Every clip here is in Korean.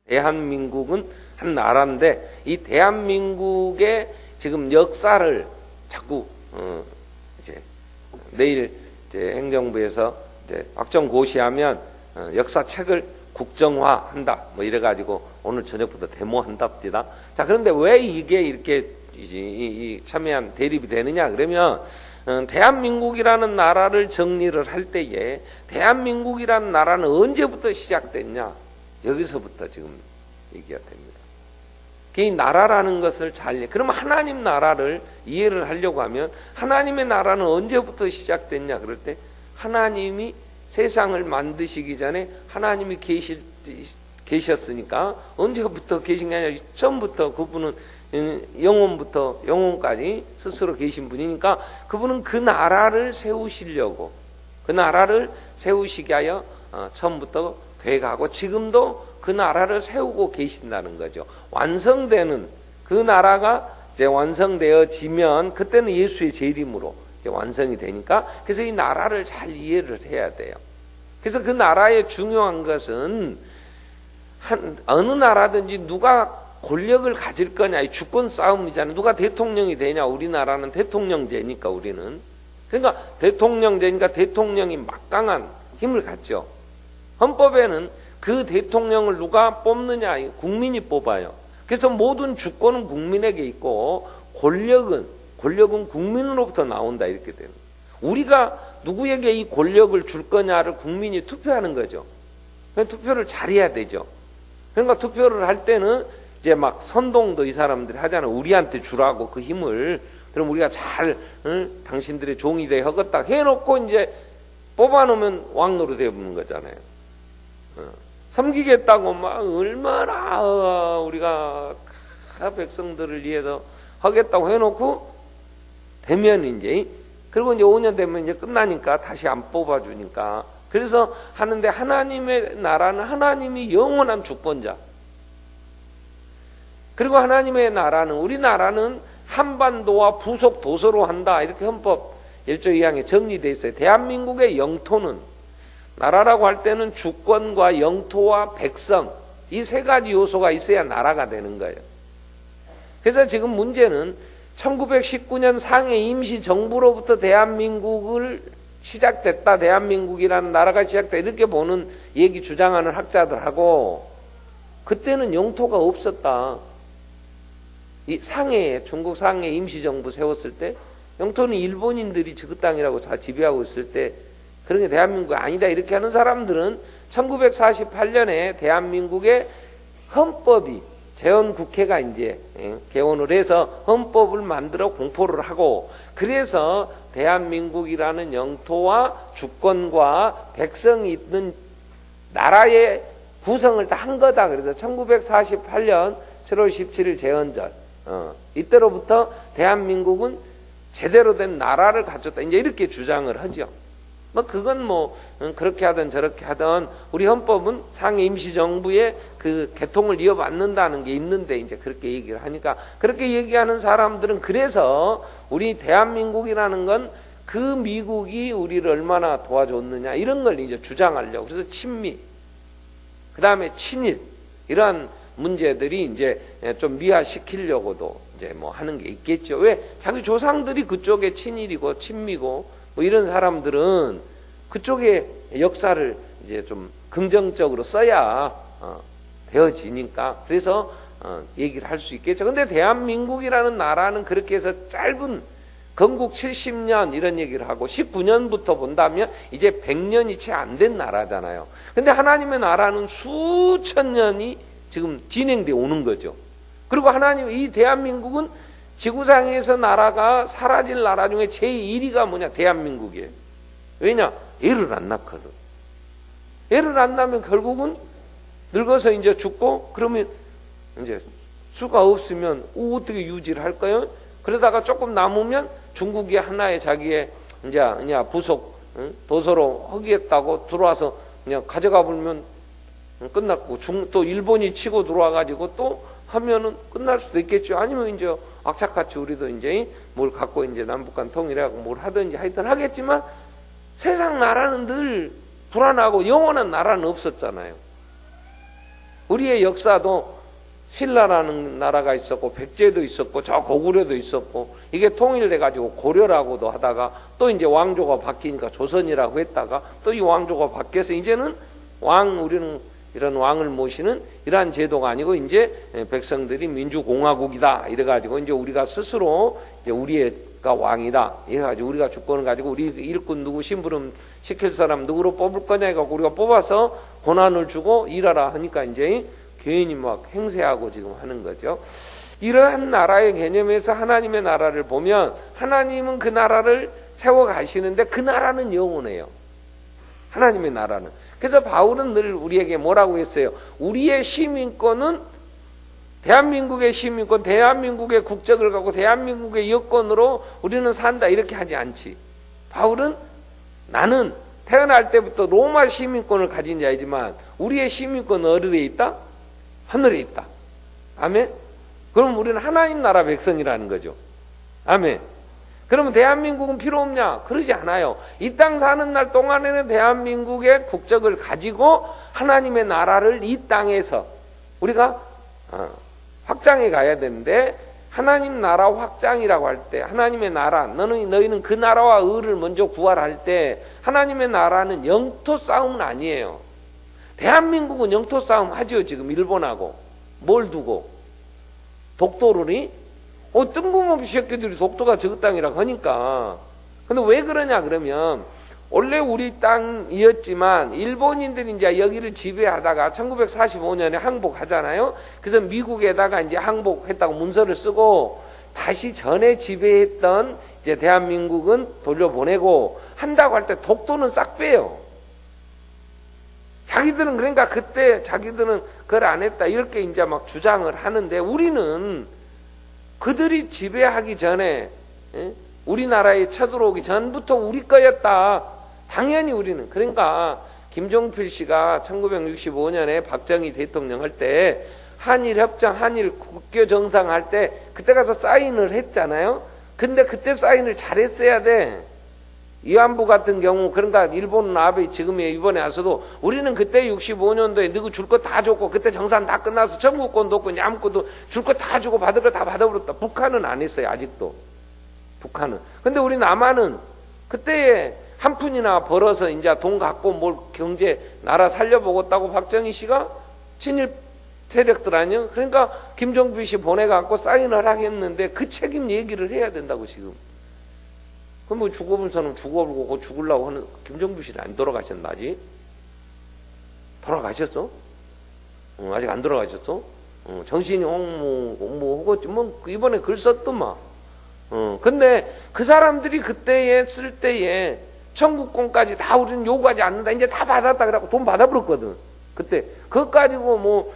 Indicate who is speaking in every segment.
Speaker 1: 대한민국은 한 나라인데 이 대한민국의 지금 역사를 자꾸 이제 내일 이제 행정부에서 이제 확정고시하면 역사책을 국정화한다 뭐 이래가지고 오늘 저녁부터 데모한답니다. 자, 그런데 왜 이게 이렇게 이 첨예한 대립이 되느냐 그러면 대한민국이라는 나라를 정리를 할 때에 대한민국이라는 나라는 언제부터 시작됐냐 여기서부터 지금 얘기가 됩니다. 이 나라라는 것을 그러면 하나님 나라를 이해를 하려고 하면 하나님의 나라는 언제부터 시작됐냐 그럴 때 하나님이 세상을 만드시기 전에 하나님이 계셨으니까 언제부터 계신 게 아니라 처음부터 그분은 영원부터 영원까지 스스로 계신 분이니까 그분은 그 나라를 세우시려고 그 나라를 세우시게 하여 처음부터 계획하고 지금도 그 나라를 세우고 계신다는 거죠. 완성되는 그 나라가 이제 완성되어지면 그때는 예수의 재림으로 이제 완성이 되니까 그래서 이 나라를 잘 이해를 해야 돼요. 그래서 그 나라의 중요한 것은 어느 나라든지 누가 권력을 가질 거냐 이 주권 싸움이잖아요. 누가 대통령이 되냐 우리나라는 대통령제니까 우리는 그러니까 대통령제니까 대통령이 막강한 힘을 갖죠. 헌법에는 그 대통령을 누가 뽑느냐 국민이 뽑아요. 그래서 모든 주권은 국민에게 있고 권력은 국민으로부터 나온다 이렇게 되는 거예요. 우리가 누구에게 이 권력을 줄 거냐를 국민이 투표하는 거죠. 투표를 잘해야 되죠. 그러니까 투표를 할 때는 이제 막 선동도 이 사람들이 하잖아요. 우리한테 주라고 그 힘을. 그럼 우리가 잘 당신들의 종이 돼 하겠다 해놓고 이제 뽑아놓으면 왕노로 되어보는 거잖아요. 섬기겠다고 막 얼마나 우리가 백성들을 위해서 하겠다고 해놓고 되면 이제 그리고 이제 5년 되면 이제 끝나니까 다시 안 뽑아주니까 그래서 하는데 하나님의 나라는 하나님이 영원한 주권자 그리고 하나님의 나라는 우리나라는 한반도와 부속 도서로 한다 이렇게 헌법 1조 2항에 정리되어 있어요. 대한민국의 영토는 나라라고 할 때는 주권과 영토와 백성 이 세 가지 요소가 있어야 나라가 되는 거예요. 그래서 지금 문제는 1919년 상해 임시정부로부터 대한민국을 시작됐다. 대한민국이라는 나라가 시작됐다. 이렇게 보는 얘기 주장하는 학자들하고 그때는 영토가 없었다. 이 상해에 중국 상해 임시정부 세웠을 때 영토는 일본인들이 그 땅이라고 다 지배하고 있을 때 그런 게 대한민국이 아니다 이렇게 하는 사람들은 1948년에 대한민국의 헌법이 재헌국회가 이제 개원을 해서 헌법을 만들어 공포를 하고 그래서 대한민국이라는 영토와 주권과 백성이 있는 나라의 구성을 다 한 거다. 그래서 1948년 7월 17일 재헌절 이때로부터 대한민국은 제대로 된 나라를 갖췄다. 이제 이렇게 주장을 하죠. 뭐 그건 뭐 그렇게 하든 저렇게 하든 우리 헌법은 상해 임시정부의 그 개통을 이어받는다는 게 있는데 이제 그렇게 얘기를 하니까 그렇게 얘기하는 사람들은 그래서 우리 대한민국이라는 건 그 미국이 우리를 얼마나 도와줬느냐 이런 걸 이제 주장하려고 그래서 친미 그 다음에 친일 이러한 문제들이 이제 좀 미화시키려고도 이제 뭐 하는 게 있겠죠. 왜 자기 조상들이 그쪽에 친일이고 친미고 뭐 이런 사람들은 그쪽의 역사를 이제 좀 긍정적으로 써야 되어지니까 그래서 얘기를 할 수 있겠죠. 근데 대한민국이라는 나라는 그렇게 해서 짧은 건국 70년 이런 얘기를 하고 19년부터 본다면 이제 100년이 채 안 된 나라잖아요. 근데 하나님의 나라는 수천 년이 지금 진행되어 오는 거죠. 그리고 하나님 이 대한민국은 지구상에서 나라가 사라질 나라 중에 제1위가 뭐냐? 대한민국이에요. 왜냐? 애를 안 낳거든. 애를 안 낳으면 결국은 늙어서 이제 죽고 그러면 이제 수가 없으면 어떻게 유지를 할까요? 그러다가 조금 남으면 중국이 하나의 자기의 이제 부속 도서로 하겠다고 들어와서 그냥 가져가 버리면 끝났고 또 일본이 치고 들어와 가지고 또 하면은 끝날 수도 있겠죠. 아니면 이제 악착같이 우리도 이제 뭘 갖고 이제 남북한 통일하고 뭘 하든지 하여튼 하겠지만 세상 나라는 늘 불안하고 영원한 나라는 없었잖아요. 우리의 역사도 신라라는 나라가 있었고 백제도 있었고 저 고구려도 있었고 이게 통일돼 가지고 고려라고도 하다가 또 이제 왕조가 바뀌니까 조선이라고 했다가 또 이 왕조가 바뀌어서 이제는 우리는 이런 왕을 모시는 이러한 제도가 아니고 이제 백성들이 민주공화국이다 이래 가지고 이제 우리가 스스로 이제 우리가 왕이다 이래 가지고 우리가 주권을 가지고 우리 일꾼 누구 심부름 시킬 사람 누구로 뽑을 거냐 해갖고 우리가 뽑아서 권한을 주고 일하라 하니까 이제 괜히 막 행세하고 지금 하는 거죠. 이러한 나라의 개념에서 하나님의 나라를 보면 하나님은 그 나라를 세워 가시는데 그 나라는 영원해요. 하나님의 나라는. 그래서 바울은 늘 우리에게 뭐라고 했어요? 우리의 시민권은 대한민국의 시민권, 대한민국의 국적을 갖고 대한민국의 여권으로 우리는 산다 이렇게 하지 않지. 바울은 나는 태어날 때부터 로마 시민권을 가진 자이지만 우리의 시민권은 어디에 있다? 하늘에 있다. 아멘? 그럼 우리는 하나님 나라 백성이라는 거죠. 아멘? 그러면 대한민국은 필요 없냐? 그러지 않아요. 이 땅 사는 날 동안에는 대한민국의 국적을 가지고 하나님의 나라를 이 땅에서 우리가 확장해 가야 되는데 하나님 나라 확장이라고 할 때 하나님의 나라 너희는 그 나라와 의를 먼저 구하할 때 하나님의 나라는 영토 싸움은 아니에요. 대한민국은 영토 싸움 하죠. 지금 일본하고 뭘 두고 독도를 뜬금없이 새끼들이 독도가 저 땅이라고 하니까. 근데 왜 그러냐 그러면 원래 우리 땅이었지만 일본인들이 이제 여기를 지배하다가 1945년에 항복하잖아요. 그래서 미국에다가 이제 항복했다고 문서를 쓰고 다시 전에 지배했던 이제 대한민국은 돌려보내고 한다고 할 때 독도는 싹 빼요. 자기들은 그러니까 그때 자기들은 그걸 안 했다 이렇게 이제 막 주장을 하는데 우리는 그들이 지배하기 전에 우리나라에 쳐들어오기 전부터 우리 거였다. 당연히 우리는. 그러니까 김종필 씨가 1965년에 박정희 대통령 할 때 한일협정, 한일 국교 정상할 때 그때 가서 사인을 했잖아요. 근데 그때 사인을 잘했어야 돼. 위안부 같은 경우 그러니까 일본은 아베 지금 이번에 와서도 우리는 그때 65년도에 누구 줄 거 다 줬고 그때 정산 다 끝나서 청구권도 없고 냠고도 줄 거 다 주고 받을 거 다 받아버렸다. 북한은 안 했어요. 아직도. 북한은. 근데 우리 남한은 그때에 한 푼이나 벌어서 이제 돈 갖고 뭘 경제 나라 살려보겠다고 박정희 씨가 친일 세력들 아니요? 그러니까 김종필 씨 보내갖고 사인을 하겠는데 그 책임 얘기를 해야 된다고 지금. 그럼 뭐 죽어본 사람 죽어보고 죽으려고 하는 김종필 씨는 안 돌아가셨나 아직? 돌아가셨어? 아직 안 돌아가셨어? 정신이 하겠지. 뭐 이번에 글 썼더만. 근데 그 사람들이 그때에 쓸 때에 청구권까지 다 우리는 요구하지 않는다. 이제 다 받았다 그래갖고 돈 받아버렸거든. 그때 그것 가지고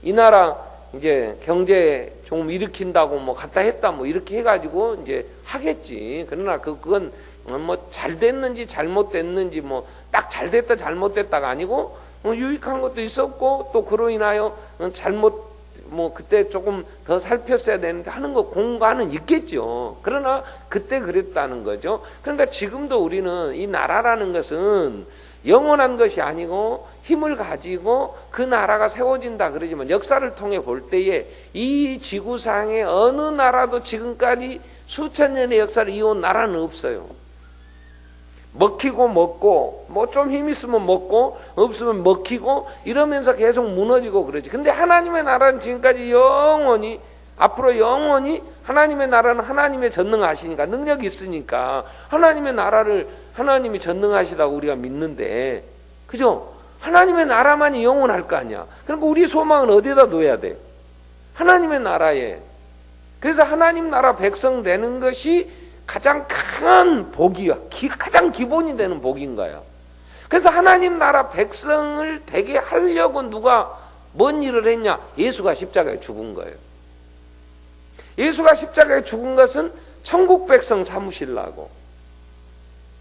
Speaker 1: 이 나라 이제 경제 좀 일으킨다고 뭐 갖다 했다 뭐 이렇게 해가지고 이제 하겠지. 그러나 그건 뭐 잘 됐는지 잘못됐는지 뭐 딱 잘 됐다 잘못됐다가 아니고 유익한 것도 있었고 또 그로 인하여 잘못 뭐 그때 조금 더 살폈어야 되는데 하는 거 공과는 있겠죠. 그러나 그때 그랬다는 거죠. 그러니까 지금도 우리는 이 나라라는 것은 영원한 것이 아니고 힘을 가지고 그 나라가 세워진다 그러지만 역사를 통해 볼 때에 이 지구상의 어느 나라도 지금까지 수천 년의 역사를 이어온 나라는 없어요. 먹히고 먹고 뭐 좀 힘 있으면 먹고 없으면 먹히고 이러면서 계속 무너지고 그러지. 근데 하나님의 나라는 지금까지 영원히 앞으로 영원히 하나님의 나라는 하나님의 전능하시니까 능력이 있으니까 하나님의 나라를 하나님이 전능하시다고 우리가 믿는데 그죠? 하나님의 나라만이 영원할 거 아니야. 그러니까 우리 소망은 어디다 둬야 돼? 하나님의 나라에. 그래서 하나님 나라 백성 되는 것이 가장 큰 복이야. 가장 기본이 되는 복인 거야. 그래서 하나님 나라 백성을 되게 하려고 누가 뭔 일을 했냐? 예수가 십자가에 죽은 거예요. 예수가 십자가에 죽은 것은 천국 백성 삼으시려고.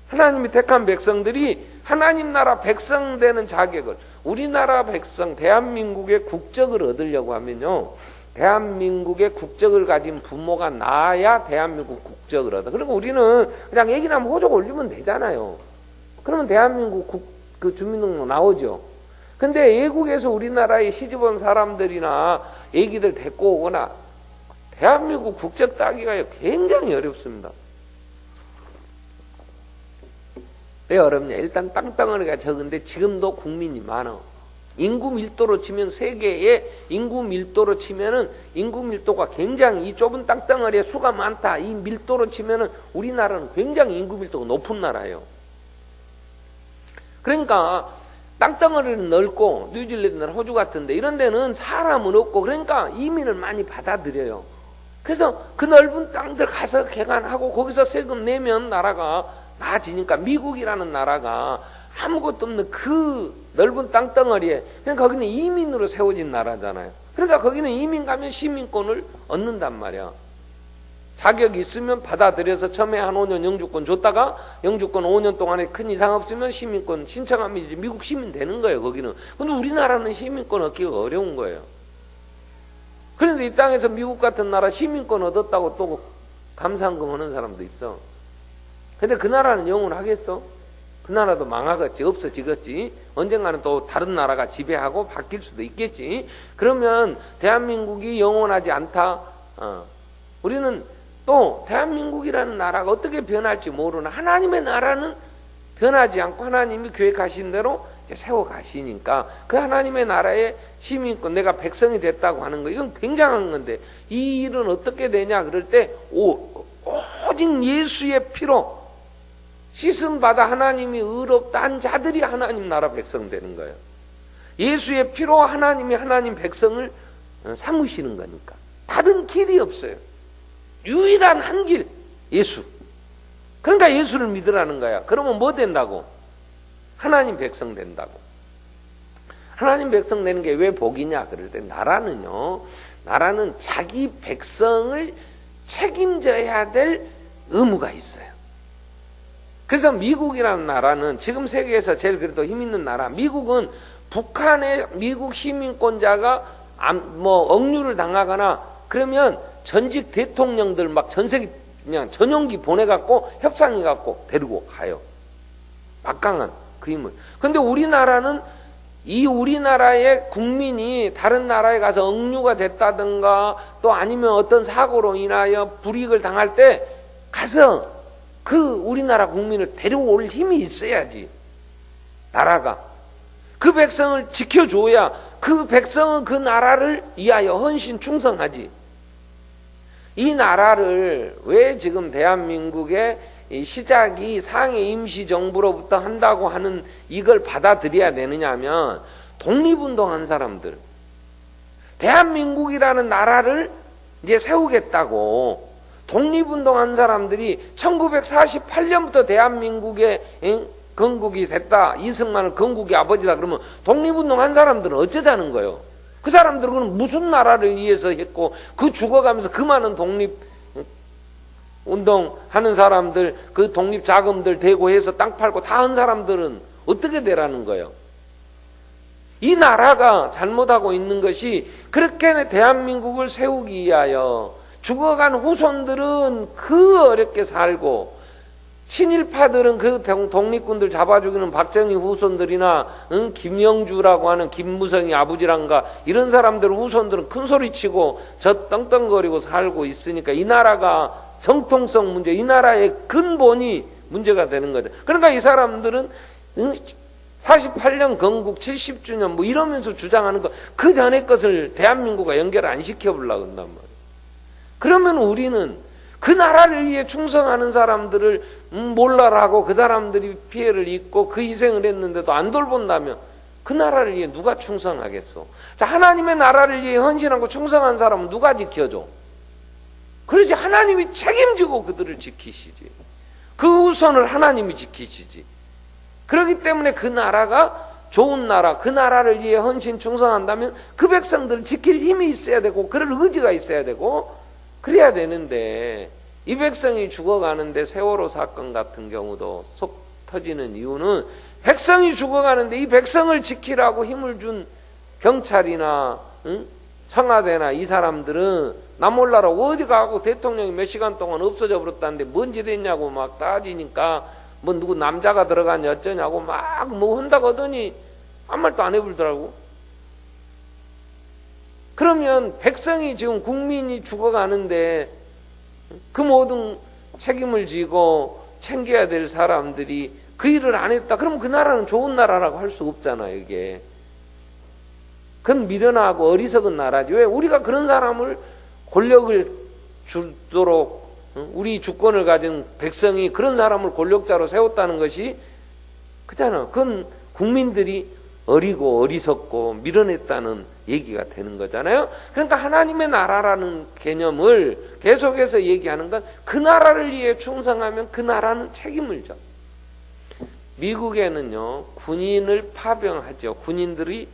Speaker 1: 하나님이 택한 백성들이 하나님 나라 백성 되는 자격을 우리나라 백성 대한민국의 국적을 얻으려고 하면요. 대한민국의 국적을 가진 부모가 나야 대한민국 국적을 얻어. 그리고 우리는 그냥 애기 나면 호적 올리면 되잖아요. 그러면 대한민국 그 주민등록 나오죠. 근데 외국에서 우리나라에 시집온 사람들이나 애기들 데리고 오거나 대한민국 국적 따기가 굉장히 어렵습니다. 왜 어렵냐? 일단 땅덩어리가 적은데 지금도 국민이 많아. 인구 밀도로 치면 세계의 인구 밀도로 치면은 인구 밀도가 굉장히 이 좁은 땅덩어리에 수가 많다. 이 밀도로 치면은 우리나라는 굉장히 인구 밀도가 높은 나라예요. 그러니까 땅덩어리는 넓고 뉴질랜드나 호주 같은데 이런 데는 사람은 없고 그러니까 이민을 많이 받아들여요. 그래서 그 넓은 땅들 가서 개간하고 거기서 세금 내면 나라가 나아지니까 미국이라는 나라가 아무것도 없는 그 넓은 땅덩어리에 그냥 거기는 이민으로 세워진 나라잖아요. 그러니까 거기는 이민 가면 시민권을 얻는단 말이야. 자격이 있으면 받아들여서 처음에 한 5년 영주권 줬다가 영주권 5년 동안에 큰 이상 없으면 시민권 신청하면 이제 미국 시민 되는 거예요. 거기는. 근데 우리나라는 시민권 얻기가 어려운 거예요. 그런데 이 땅에서 미국 같은 나라 시민권 얻었다고 또 감상금 하는 사람도 있어. 근데 그 나라는 영원하겠어? 그 나라도 망하겠지, 없어지겠지. 언젠가는 또 다른 나라가 지배하고 바뀔 수도 있겠지. 그러면 대한민국이 영원하지 않다. 우리는 또 대한민국이라는 나라가 어떻게 변할지 모르나 하나님의 나라는 변하지 않고 하나님이 계획하신 대로 이제 세워가시니까 그 하나님의 나라의 시민권, 내가 백성이 됐다고 하는 거, 이건 굉장한 건데 이 일은 어떻게 되냐 그럴 때 오직 예수의 피로 씻음받아 하나님이 의롭다 한 자들이 하나님 나라 백성 되는 거예요. 예수의 피로 하나님이 하나님 백성을 삼으시는 거니까 다른 길이 없어요. 유일한 한 길, 예수. 그러니까 예수를 믿으라는 거야. 그러면 뭐 된다고? 하나님 백성 된다고. 하나님 백성 되는 게 왜 복이냐 그럴 때 나라는 자기 백성을 책임져야 될 의무가 있어요. 그래서 미국이라는 나라는 지금 세계에서 제일 그래도 힘 있는 나라. 미국은 북한의 미국 시민권자가 억류를 당하거나 그러면 전직 대통령들 막 전 세계 그냥 전용기 보내갖고 협상해갖고 데리고 가요. 막강한 그 힘을. 근데 우리나라는 이 우리나라의 국민이 다른 나라에 가서 억류가 됐다든가 또 아니면 어떤 사고로 인하여 불이익을 당할 때 가서 그 우리나라 국민을 데려올 힘이 있어야지. 나라가. 그 백성을 지켜줘야 그 백성은 그 나라를 위하여 헌신 충성하지. 이 나라를 왜 지금 대한민국의 시작이 상해 임시정부로부터 한다고 하는 이걸 받아들여야 되느냐 하면 독립운동한 사람들, 대한민국이라는 나라를 이제 세우겠다고 독립운동한 사람들이 1948년부터 대한민국의 건국이 됐다, 이승만을 건국의 아버지다 그러면 독립운동한 사람들은 어쩌자는 거예요? 그 사람들은 무슨 나라를 위해서 했고 그 죽어가면서 그 많은 독립운동하는 사람들 그 독립자금들 대고 해서 땅 팔고 다 한 사람들은 어떻게 되라는 거예요? 이 나라가 잘못하고 있는 것이 그렇게 대한민국을 세우기 위하여 죽어간 후손들은 그 어렵게 살고 친일파들은 그 독립군들 잡아 죽이는 박정희 후손들이나 김영주라고 하는 김무성이 아버지란가 이런 사람들 후손들은 큰 소리치고 저 떵떵거리고 살고 있으니까 이 나라가 정통성 문제, 이 나라의 근본이 문제가 되는 거죠. 그러니까 이 사람들은 48년 건국 70주년 뭐 이러면서 주장하는 거 그 전의 것을 대한민국과 연결 안 시켜보려고 한단 말이에요. 그러면 우리는 그 나라를 위해 충성하는 사람들을 몰라라고 그 사람들이 피해를 입고 그 희생을 했는데도 안 돌본다면 그 나라를 위해 누가 충성하겠어? 자, 하나님의 나라를 위해 헌신하고 충성한 사람은 누가 지켜줘? 그러지 하나님이 책임지고 그들을 지키시지. 그 우선을 하나님이 지키시지. 그렇기 때문에 그 나라가 좋은 나라, 그 나라를 위해 헌신 충성한다면 그 백성들을 지킬 힘이 있어야 되고 그럴 의지가 있어야 되고 그래야 되는데 이 백성이 죽어가는데 세월호 사건 같은 경우도 속 터지는 이유는 백성이 죽어가는데 이 백성을 지키라고 힘을 준 경찰이나 청와대나 이 사람들은 나 몰라라 어디 가고 대통령이 몇 시간 동안 없어져 버렸다는데 뭔지 됐냐고 막 따지니까 뭐 누구 남자가 들어가냐 어쩌냐고 막 뭐 한다고 하더니 아무 말도 안 해불더라고. 그러면 백성이 지금 국민이 죽어가는데 그 모든 책임을 지고 챙겨야 될 사람들이 그 일을 안 했다. 그러면 그 나라는 좋은 나라라고 할 수 없잖아요, 이게. 그건 미련하고 어리석은 나라지. 왜? 우리가 그런 사람을 권력을 주도록 우리 주권을 가진 백성이 그런 사람을 권력자로 세웠다는 것이 그잖아. 그건 국민들이 어리고 어리석고 미련했다는 얘기가 되는 거잖아요. 그러니까 하나님의 나라라는 개념을 계속해서 얘기하는 건 그 나라를 위해 충성하면 그 나라는 책임을 져. 미국에는요, 군인을 파병하죠. 군인들이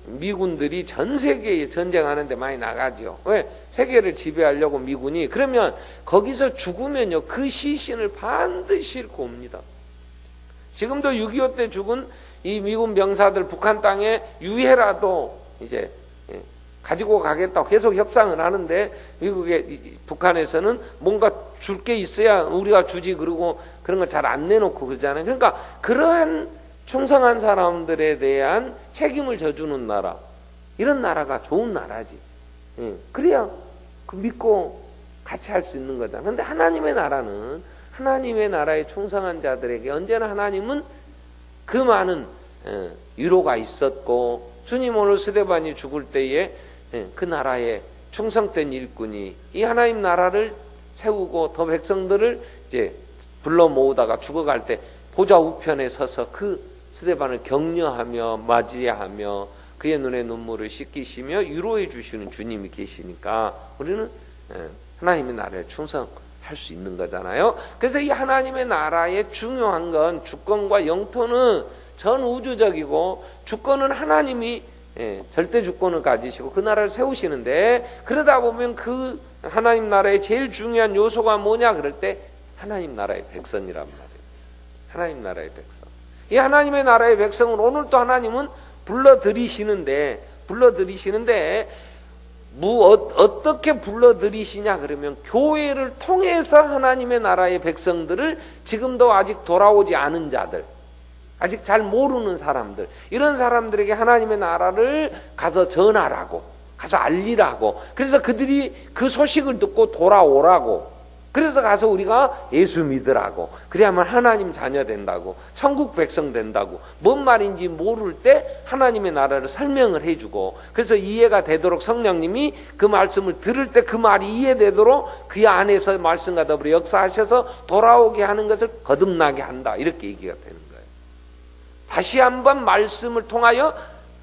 Speaker 1: 미군들이 전 세계에 전쟁하는데 많이 나가죠. 왜? 세계를 지배하려고 미군이. 그러면 거기서 죽으면요, 그 시신을 반드시 싣고 옵니다. 지금도 6.25 때 죽은 이 미군 병사들 북한 땅에 유해라도 이제 가지고 가겠다고 계속 협상을 하는데 북한에서는 뭔가 줄 게 있어야 우리가 주지 그러고 그런 걸 잘 안 내놓고 그러잖아요. 그러니까 그러한 충성한 사람들에 대한 책임을 져주는 나라, 이런 나라가 좋은 나라지. 그래야 믿고 같이 할 수 있는 거잖아. 그런데 하나님의 나라는 하나님의 나라에 충성한 자들에게 언제나 하나님은 그 많은 위로가 있었고, 주님 오늘 스데반이 죽을 때에 그 나라에 충성된 일꾼이 이 하나님 나라를 세우고 더 백성들을 이제 불러 모으다가 죽어갈 때 보좌 우편에 서서 그 스데반을 격려하며 맞이하며 그의 눈에 눈물을 씻기시며 위로해 주시는 주님이 계시니까 우리는 하나님의 나라에 충성할 수 있는 거잖아요. 그래서 이 하나님의 나라의 중요한 건 주권과 영토는 전 우주적이고, 주권은 하나님이 절대 주권을 가지시고 그 나라를 세우시는데, 그러다 보면 그 하나님 나라의 제일 중요한 요소가 뭐냐 그럴 때 하나님 나라의 백성이란 말이에요. 하나님 나라의 백성. 이 하나님의 나라의 백성을 오늘 또 하나님은 불러들이시는데 어떻게 불러들이시냐 그러면 교회를 통해서 하나님의 나라의 백성들을, 지금도 아직 돌아오지 않은 자들, 아직 잘 모르는 사람들, 이런 사람들에게 하나님의 나라를 가서 전하라고, 가서 알리라고, 그래서 그들이 그 소식을 듣고 돌아오라고, 그래서 가서 우리가 예수 믿으라고, 그래야만 하나님 자녀 된다고, 천국 백성 된다고, 뭔 말인지 모를 때 하나님의 나라를 설명을 해주고, 그래서 이해가 되도록 성령님이 그 말씀을 들을 때 그 말이 이해되도록 그 안에서 말씀과 더불어 역사하셔서 돌아오게 하는 것을 거듭나게 한다, 이렇게 얘기가 되는 거예요. 다시 한번 말씀을 통하여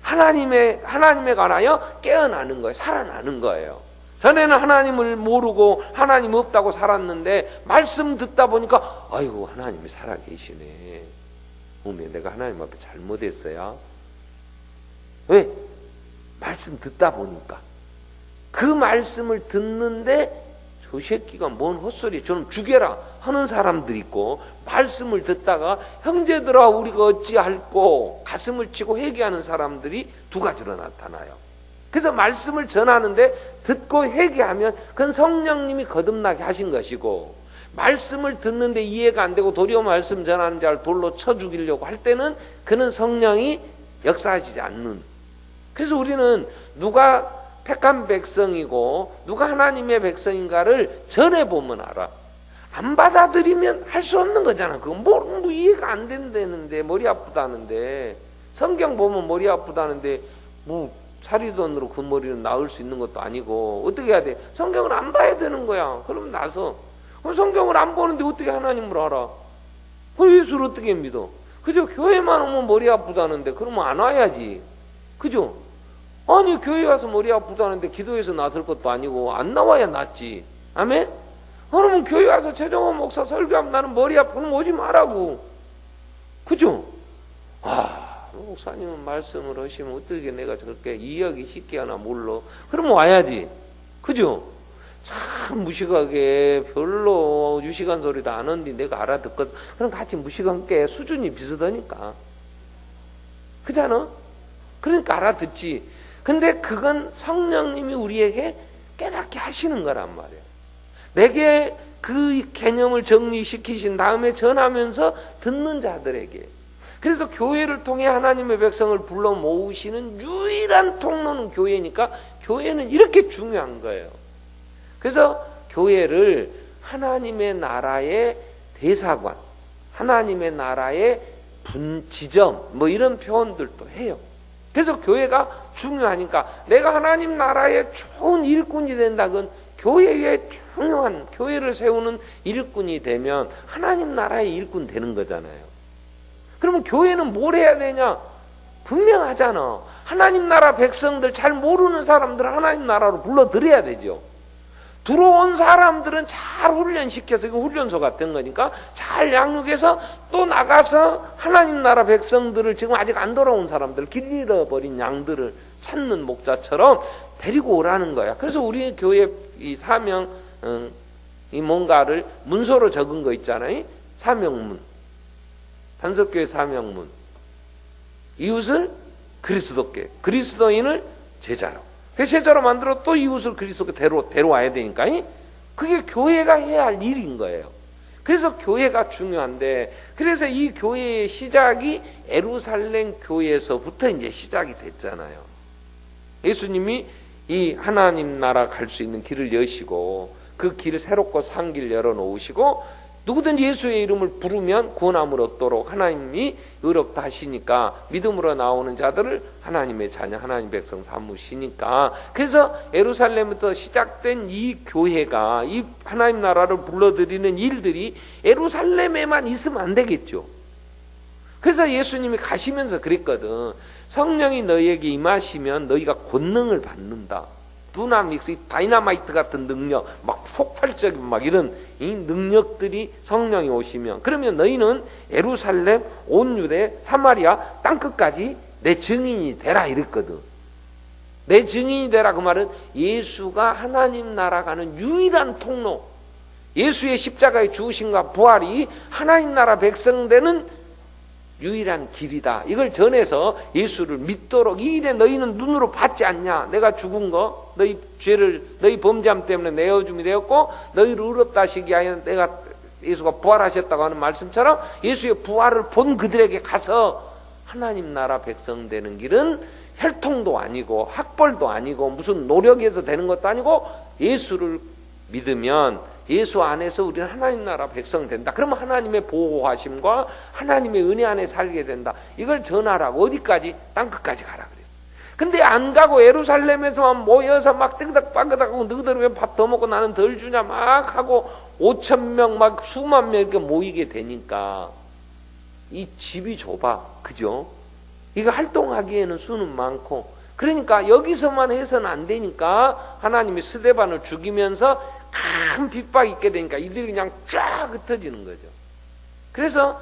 Speaker 1: 하나님에 관하여 깨어나는 거예요. 살아나는 거예요. 전에는 하나님을 모르고 하나님 없다고 살았는데 말씀 듣다 보니까 아이고 하나님이 살아계시네. 어메 내가 하나님 앞에 잘못했어요. 왜? 말씀 듣다 보니까. 그 말씀을 듣는데 저 새끼가 뭔 헛소리 좀 죽여라 하는 사람들이 있고, 말씀을 듣다가 형제들아 우리가 어찌할꼬 가슴을 치고 회개하는 사람들이 두 가지로 나타나요. 그래서 말씀을 전하는데 듣고 회개하면 그건 성령님이 거듭나게 하신 것이고, 말씀을 듣는데 이해가 안 되고 도리어 말씀 전하는 자를 돌로 쳐 죽이려고 할 때는 그는 성령이 역사하시지 않는. 그래서 우리는 누가 택한 백성이고 누가 하나님의 백성인가를 전해보면 알아. 안 받아들이면 할 수 없는 거잖아. 그건 뭐 이해가 안 된다는데, 머리 아프다는데, 성경 보면 머리 아프다는데 뭐 사리돈으로 그 머리를 나을 수 있는 것도 아니고 어떻게 해야 돼? 성경을 안 봐야 되는 거야. 그럼 나서 성경을 안 보는데 어떻게 하나님을 알아? 예수를 어떻게 믿어? 그죠? 교회만 오면 머리 아프다는데 그러면 안 와야지. 그죠? 아니 교회 와서 머리 아프다는데 기도해서 나설 것도 아니고 안 나와야 낫지. 아멘? 그러면 교회 와서 최정원 목사 설교하면 나는 머리 아프면 오지 말라고. 그죠? 목사님은 말씀을 하시면 어떻게 내가 저렇게 이해하기 쉽게 하나 몰라. 그러면 와야지. 그죠? 참 무식하게 별로 유식한 소리도 안 하는데 내가 알아듣거든. 그럼 같이 무식한 게 수준이 비슷하니까. 그잖아? 그러니까 알아듣지. 근데 그건 성령님이 우리에게 깨닫게 하시는 거란 말이야. 내게 그 개념을 정리시키신 다음에 전하면서 듣는 자들에게. 그래서 교회를 통해 하나님의 백성을 불러 모으시는 유일한 통로는 교회니까 교회는 이렇게 중요한 거예요. 그래서 교회를 하나님의 나라의 대사관, 하나님의 나라의 분지점 뭐 이런 표현들도 해요. 그래서 교회가 중요하니까 내가 하나님 나라의 좋은 일꾼이 된다건 교회에 중요한 교회를 세우는 일꾼이 되면 하나님 나라의 일꾼 되는 거잖아요. 그러면 교회는 뭘 해야 되냐? 분명하잖아. 하나님 나라 백성들, 잘 모르는 사람들을 하나님 나라로 불러들여야 되죠. 들어온 사람들은 잘 훈련시켜서, 이거 훈련소 같은 거니까 잘 양육해서 또 나가서 하나님 나라 백성들을, 지금 아직 안 돌아온 사람들, 길 잃어버린 양들을 찾는 목자처럼 데리고 오라는 거야. 그래서 우리 교회 이 사명, 이 뭔가를 문서로 적은 거 있잖아요. 사명문. 단속교회 사명문. 이웃을 그리스도께, 그리스도인을 제자로. 제자로 만들어 또 이웃을 그리스도께 데려와야 되니까 그게 교회가 해야 할 일인 거예요. 그래서 교회가 중요한데, 그래서 이 교회의 시작이 예루살렘 교회에서부터 이제 시작이 됐잖아요. 예수님이 이 하나님 나라 갈 수 있는 길을 여시고 그 길을 새롭고 산 길 열어놓으시고 누구든지 예수의 이름을 부르면 구원함을 얻도록 하나님이 의롭다 하시니까 믿음으로 나오는 자들을 하나님의 자녀, 하나님 백성 삼으시니까, 그래서 예루살렘부터 시작된 이 교회가 이 하나님 나라를 불러들이는 일들이 예루살렘에만 있으면 안 되겠죠. 그래서 예수님이 가시면서 그랬거든. 성령이 너희에게 임하시면 너희가 권능을 받는다. 두나믹스, 다이나마이트 같은 능력, 막 폭발적인 막 이런 이 능력들이 성령이 오시면, 그러면 너희는 예루살렘, 온 유대, 사마리아 땅끝까지 내 증인이 되라 이랬거든. 내 증인이 되라 그 말은 예수가 하나님 나라 가는 유일한 통로, 예수의 십자가의 죽으심과 부활이 하나님 나라 백성 되는 유일한 길이다. 이걸 전해서 예수를 믿도록, 이 일에 너희는 눈으로 봤지 않냐? 내가 죽은 거, 너희 죄를, 너희 범죄함 때문에 내어줌이 되었고 너희를 의롭다 하시기 위하여 내가, 예수가 부활하셨다고 하는 말씀처럼 예수의 부활을 본 그들에게 가서 하나님 나라 백성 되는 길은 혈통도 아니고 학벌도 아니고 무슨 노력에서 되는 것도 아니고 예수를 믿으면 예수 안에서 우리는 하나님 나라 백성 된다. 그러면 하나님의 보호하심과 하나님의 은혜 안에 살게 된다. 이걸 전하라고. 어디까지? 땅끝까지 가라 그랬어. 근데 안 가고 예루살렘에서만 모여서 막 뜨그닥빠그닥하고 너희들 왜 밥 더 먹고 나는 덜 주냐 막 하고 5,000명 막 수만 명 이렇게 모이게 되니까 이 집이 좁아. 그죠? 이거 활동하기에는 수는 많고, 그러니까 여기서만 해서는 안 되니까 하나님이 스데반을 죽이면서 큰 핍박 있게 되니까 이들이 그냥 쫙 흩어지는 거죠. 그래서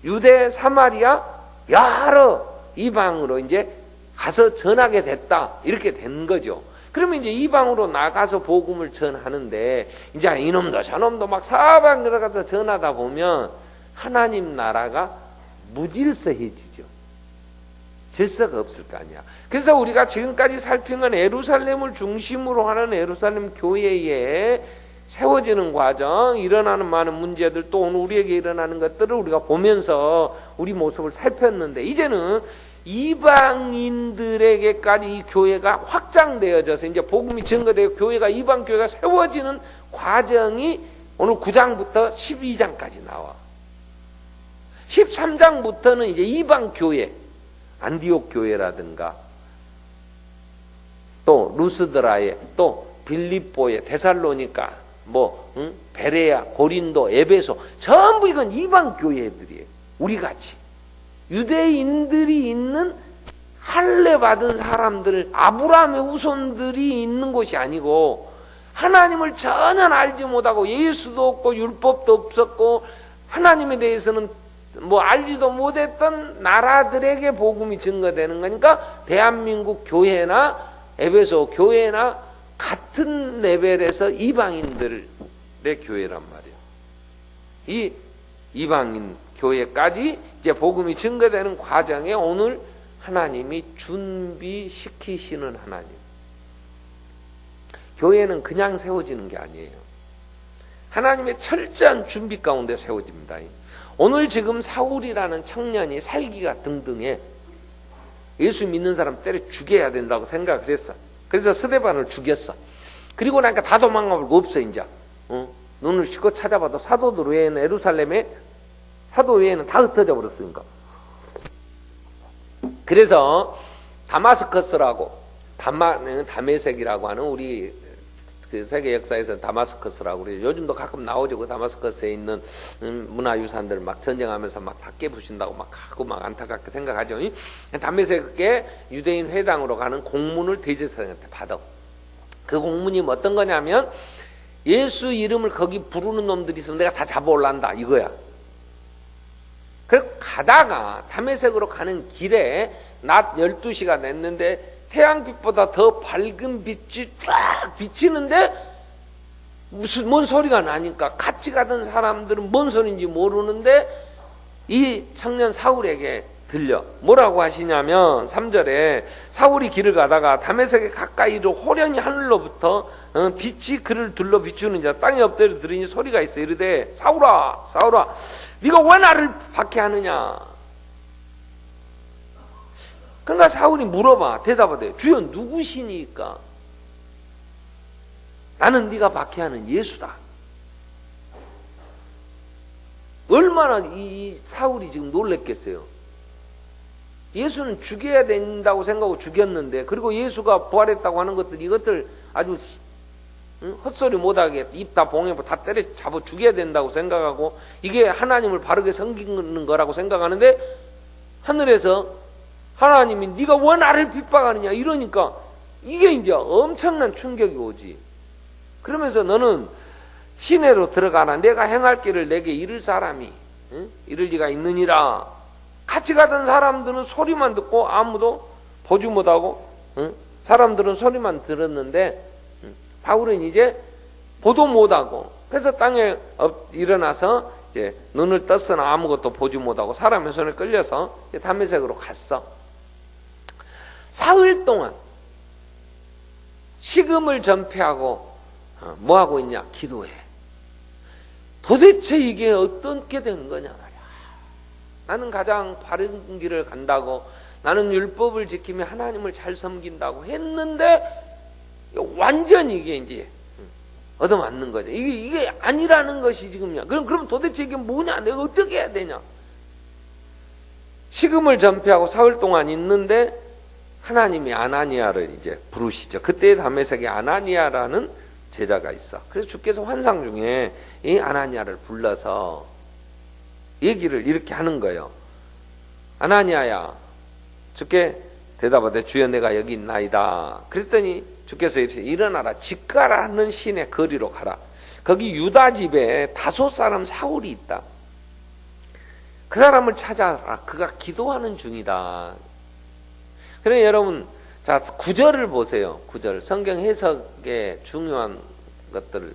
Speaker 1: 유대, 사마리아 여러 이방으로 이제 가서 전하게 됐다. 이렇게 된 거죠. 그러면 이제 이방으로 나가서 복음을 전하는데, 이제 이놈도 저놈도 막 사방 들어가서 전하다 보면 하나님 나라가 무질서해지죠. 질서가 없을 거 아니야. 그래서 우리가 지금까지 살핀 건 예루살렘을 중심으로 하는 예루살렘 교회에 세워지는 과정, 일어나는 많은 문제들, 또 오늘 우리에게 일어나는 것들을 우리가 보면서 우리 모습을 살폈는데, 이제는 이방인들에게까지 이 교회가 확장되어져서 이제 복음이 증거되고 교회가, 이방 교회가 세워지는 과정이 오늘 9장부터 12장까지 나와. 13장부터는 이제 이방 교회, 안디옥 교회라든가 또 루스드라에, 또 빌립보에, 데살로니가, 베레아, 고린도, 에베소, 전부 이건 이방 교회들이에요. 우리같이 유대인들이 있는 할례 받은 사람들, 아브라함의 후손들이 있는 곳이 아니고, 하나님을 전혀 알지 못하고 예수도 없고 율법도 없었고 하나님에 대해서는 알지도 못했던 나라들에게 복음이 증거되는 거니까, 대한민국 교회나 에베소 교회나 같은 레벨에서 이방인들의 교회란 말이에요. 이 이방인 교회까지 이제 복음이 증거되는 과정에 오늘 하나님이 준비시키시는 하나님. 교회는 그냥 세워지는 게 아니에요. 하나님의 철저한 준비 가운데 세워집니다. 오늘 지금 사울이라는 청년이 살기가 등등해. 예수 믿는 사람 때려 죽여야 된다고 생각을 했어. 그래서 스데반을 죽였어. 그리고 나니까 다 도망가고 없어 이제. 눈을 씻고 찾아봐도 사도들 외에는 예루살렘에 사도 외에는 다 흩어져 버렸으니까. 그래서 다마스커스라고 다메섹이라고 하는 우리 그 세계 역사에서 다마스커스라고 그래요. 요즘도 가끔 나오죠. 그 다마스커스에 있는 문화유산들 막 전쟁하면서 막 다 깨부신다고 막 하고 막 안타깝게 생각하죠. 다메섹에 유대인 회당으로 가는 공문을 대제사장한테 받아. 그 공문이 어떤 거냐면 예수 이름을 거기 부르는 놈들이 있으면 내가 다 잡아올란다 이거야. 그래서 가다가 다메섹으로 가는 길에 낮 12시가 됐는데 태양빛보다 더 밝은 빛이 쫙 비치는데 뭔 소리가 나니까 같이 가던 사람들은 뭔 소리인지 모르는데 이 청년 사울에게 들려. 뭐라고 하시냐면 3절에 사울이 길을 가다가 다메섹에 가까이로 호련히 하늘로부터 빛이 그를 둘러 비추는 자 땅에 엎드려 들으니 소리가 있어. 이르되 사울아 사울아 네가 왜 나를 박해하느냐. 그러니까 사울이 물어봐. 대답하대. 주여 누구시니까? 나는 네가 박해하는 예수다. 얼마나 이 사울이 지금 놀랬겠어요. 예수는 죽여야 된다고 생각하고 죽였는데, 그리고 예수가 부활했다고 하는 것들, 이것들 아주 헛소리 못하게 입 다 봉해고 다 때려 잡아 죽여야 된다고 생각하고 이게 하나님을 바르게 섬기는 거라고 생각하는데 하늘에서 하나님이 네가 왜 나를 핍박하느냐 이러니까 이게 이제 엄청난 충격이 오지. 그러면서 너는 시내로 들어가나 내가 행할 길을 내게 이를 사람이 이를 리가 있느니라. 같이 가던 사람들은 소리만 듣고 아무도 보지 못하고 사람들은 소리만 들었는데 바울은 이제 보도 못하고 그래서 땅에 일어나서 이제 눈을 떴으나 아무것도 보지 못하고 사람의 손에 끌려서 다메섹으로 갔어. 사흘 동안 식음을 전폐하고 뭐 하고 있냐? 기도해. 도대체 이게 어떻게 된 거냐 말이야. 나는 가장 바른 길을 간다고, 나는 율법을 지키며 하나님을 잘 섬긴다고 했는데 완전히 이게 이제 얻어맞는 거죠. 이게 아니라는 것이 지금이야. 그럼 도대체 이게 뭐냐? 내가 어떻게 해야 되냐? 식음을 전폐하고 사흘 동안 있는데 하나님이 아나니아를 이제 부르시죠. 그때 다메섹에 아나니아라는 제자가 있어. 그래서 주께서 환상 중에 이 아나니아를 불러서 얘기를 이렇게 하는 거예요. 아나니아야, 주께 대답하되 주여 내가 여기 있나이다. 그랬더니 주께서 이렇게 일어나라. 직가라는 시내 거리로 가라. 거기 유다 집에 다소 사람 사울이 있다. 그 사람을 찾아라. 그가 기도하는 중이다. 그래 여러분, 자 9절을 보세요. 9절 성경 해석의 중요한 것들을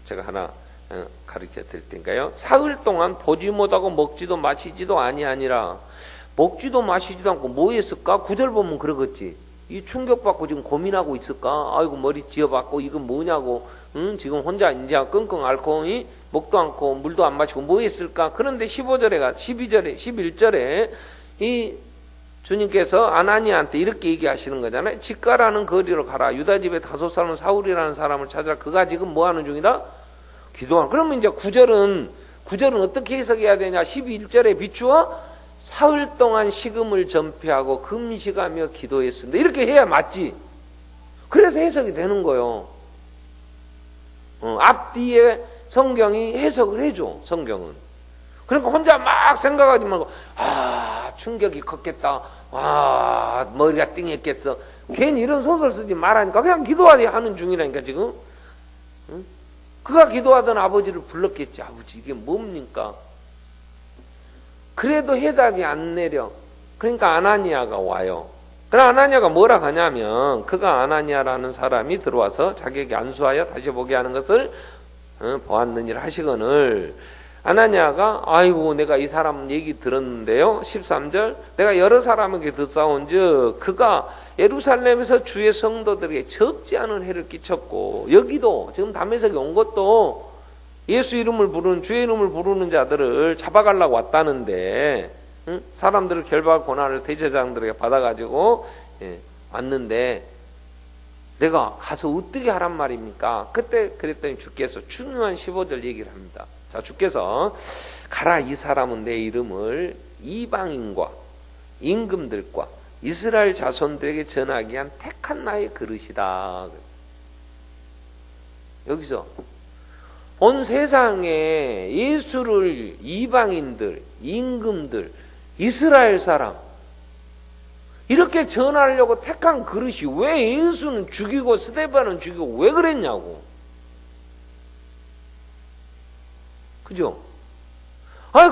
Speaker 1: 제가 하나 가르쳐 드릴 테니까요. 사흘 동안 보지 못하고 먹지도 마시지도 아니하니라. 먹지도 마시지도 않고 뭐 했을까? 9절 보면 그러겠지. 이 충격받고 지금 고민하고 있을까? 아이고 머리 지어봤고 이건 뭐냐고. 지금 혼자 이제 끙끙 앓고 먹도 않고 물도 안 마시고 뭐 했을까? 그런데 15절에 12절에 11절에 이 주님께서 아나니아한테 이렇게 얘기하시는 거잖아요. 직가라는 거리로 가라. 유다 집에 다소 사람 사울이라는 사람을 찾아라. 그가 지금 뭐 하는 중이다? 기도하는. 그러면 이제 9절은 어떻게 해석해야 되냐? 11절에 비추어 사흘 동안 식음을 전폐하고 금식하며 기도했습니다. 이렇게 해야 맞지. 그래서 해석이 되는 거예요. 앞뒤에 성경이 해석을 해줘. 성경은. 그러니까 혼자 막 생각하지 말고 충격이 컸겠다. 머리가 띵했겠어. 괜히 이런 소설 쓰지 말라니까. 그냥 기도하야 하는 중이라니까 지금. 그가 기도하던 아버지를 불렀겠지. 아버지 이게 뭡니까? 그래도 해답이 안 내려. 그러니까 아나니아가 와요. 그럼 아나니아가 뭐라 하냐면 그가 아나니아라는 사람이 들어와서 자기에게 안수하여 다시 보게 하는 것을 보았느니라 하시거늘 아나니아가 아이고 내가 이 사람 얘기 들었는데요. 13절 내가 여러 사람에게 듣사온즉 그가 예루살렘에서 주의 성도들에게 적지 않은 해를 끼쳤고 여기도 지금 다메섹에 온 것도 예수 이름을 부르는, 주의 이름을 부르는 자들을 잡아가려고 왔다는데, 응? 사람들을 결박할 고난을 대제사장들에게 받아가지고 왔는데 내가 가서 어떻게 하란 말입니까? 그때 그랬더니 주께서 중요한 15절 얘기를 합니다. 자, 주께서 가라, 이 사람은 내 이름을 이방인과 임금들과 이스라엘 자손들에게 전하기 위한 택한 나의 그릇이다. 여기서 온 세상에 예수를 이방인들, 임금들, 이스라엘 사람 이렇게 전하려고 택한 그릇이 왜 예수는 죽이고 스데반은 죽이고 왜 그랬냐고. 그죠?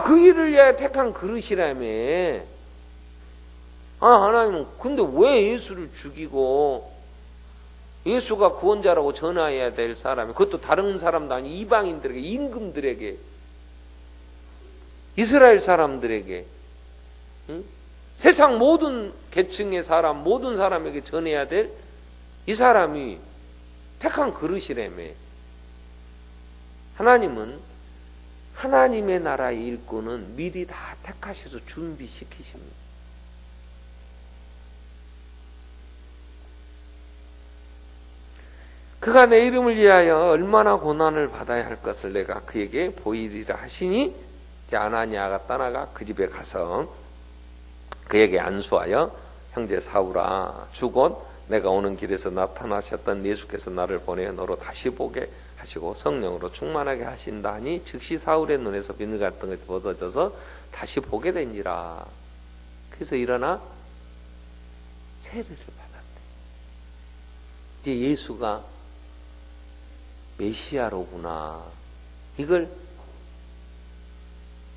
Speaker 1: 그 일을 위해 택한 그릇이라며. 하나님은 근데 왜 예수를 죽이고 예수가 구원자라고 전해야 될 사람이, 그것도 다른 사람도 아니 이방인들에게, 임금들에게, 이스라엘 사람들에게, 응? 세상 모든 계층의 사람, 모든 사람에게 전해야 될 이 사람이 택한 그릇이라며. 하나님은 하나님의 나라의 일꾼은 미리 다 택하셔서 준비시키십니다. 그가 내 이름을 위하여 얼마나 고난을 받아야 할 것을 내가 그에게 보이리라 하시니, 아나니아가 떠나가 그 집에 가서 그에게 안수하여, 형제 사울아, 주곧 내가 오는 길에서 나타나셨던 예수께서 나를 보내 너로 다시 보게 하시고 성령으로 충만하게 하신다 하니, 즉시 사울의 눈에서 비늘 같은 것이 벗어져서 다시 보게 되니라. 그래서 일어나 세례를 받았대. 이제 예수가 메시아로구나, 이걸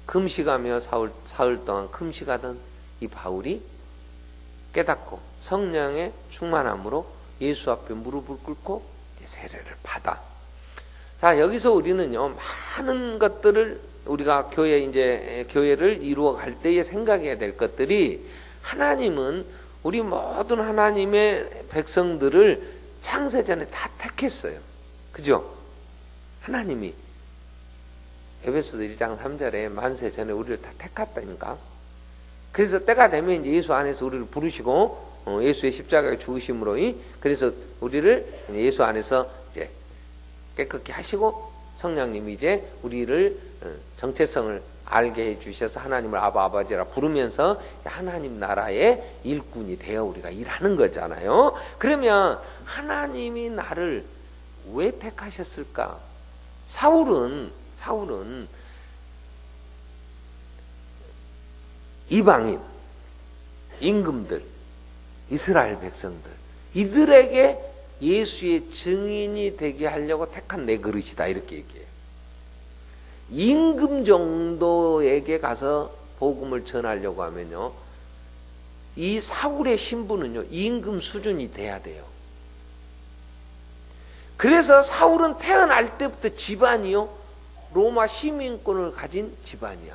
Speaker 1: 금식하며 사흘 동안 금식하던 이 바울이 깨닫고 성령의 충만함으로 예수 앞에 무릎을 꿇고 세례를 받아. 자, 여기서 우리는요, 많은 것들을 우리가 교회를 이루어 갈 때에 생각해야 될 것들이, 하나님은 우리 모든 하나님의 백성들을 창세전에 다 택했어요. 그죠? 하나님이 에베소서 1장 3절에 만세 전에 우리를 다 택했다니까. 그래서 때가 되면 이제 예수 안에서 우리를 부르시고, 예수의 십자가에 죽으심으로, 그래서 우리를 예수 안에서 이제 깨끗게 하시고, 성령님이 이제 우리를 정체성을 알게 해주셔서 하나님을 아버지라 부르면서 하나님 나라의 일꾼이 되어 우리가 일하는 거잖아요. 그러면 하나님이 나를 왜 택하셨을까? 사울은 이방인, 임금들, 이스라엘 백성들, 이들에게 예수의 증인이 되게 하려고 택한 내 그릇이다, 이렇게 얘기해요. 임금 정도에게 가서 복음을 전하려고 하면요, 이 사울의 신분은요, 임금 수준이 돼야 돼요. 그래서 사울은 태어날 때부터 집안이요, 로마 시민권을 가진 집안이야.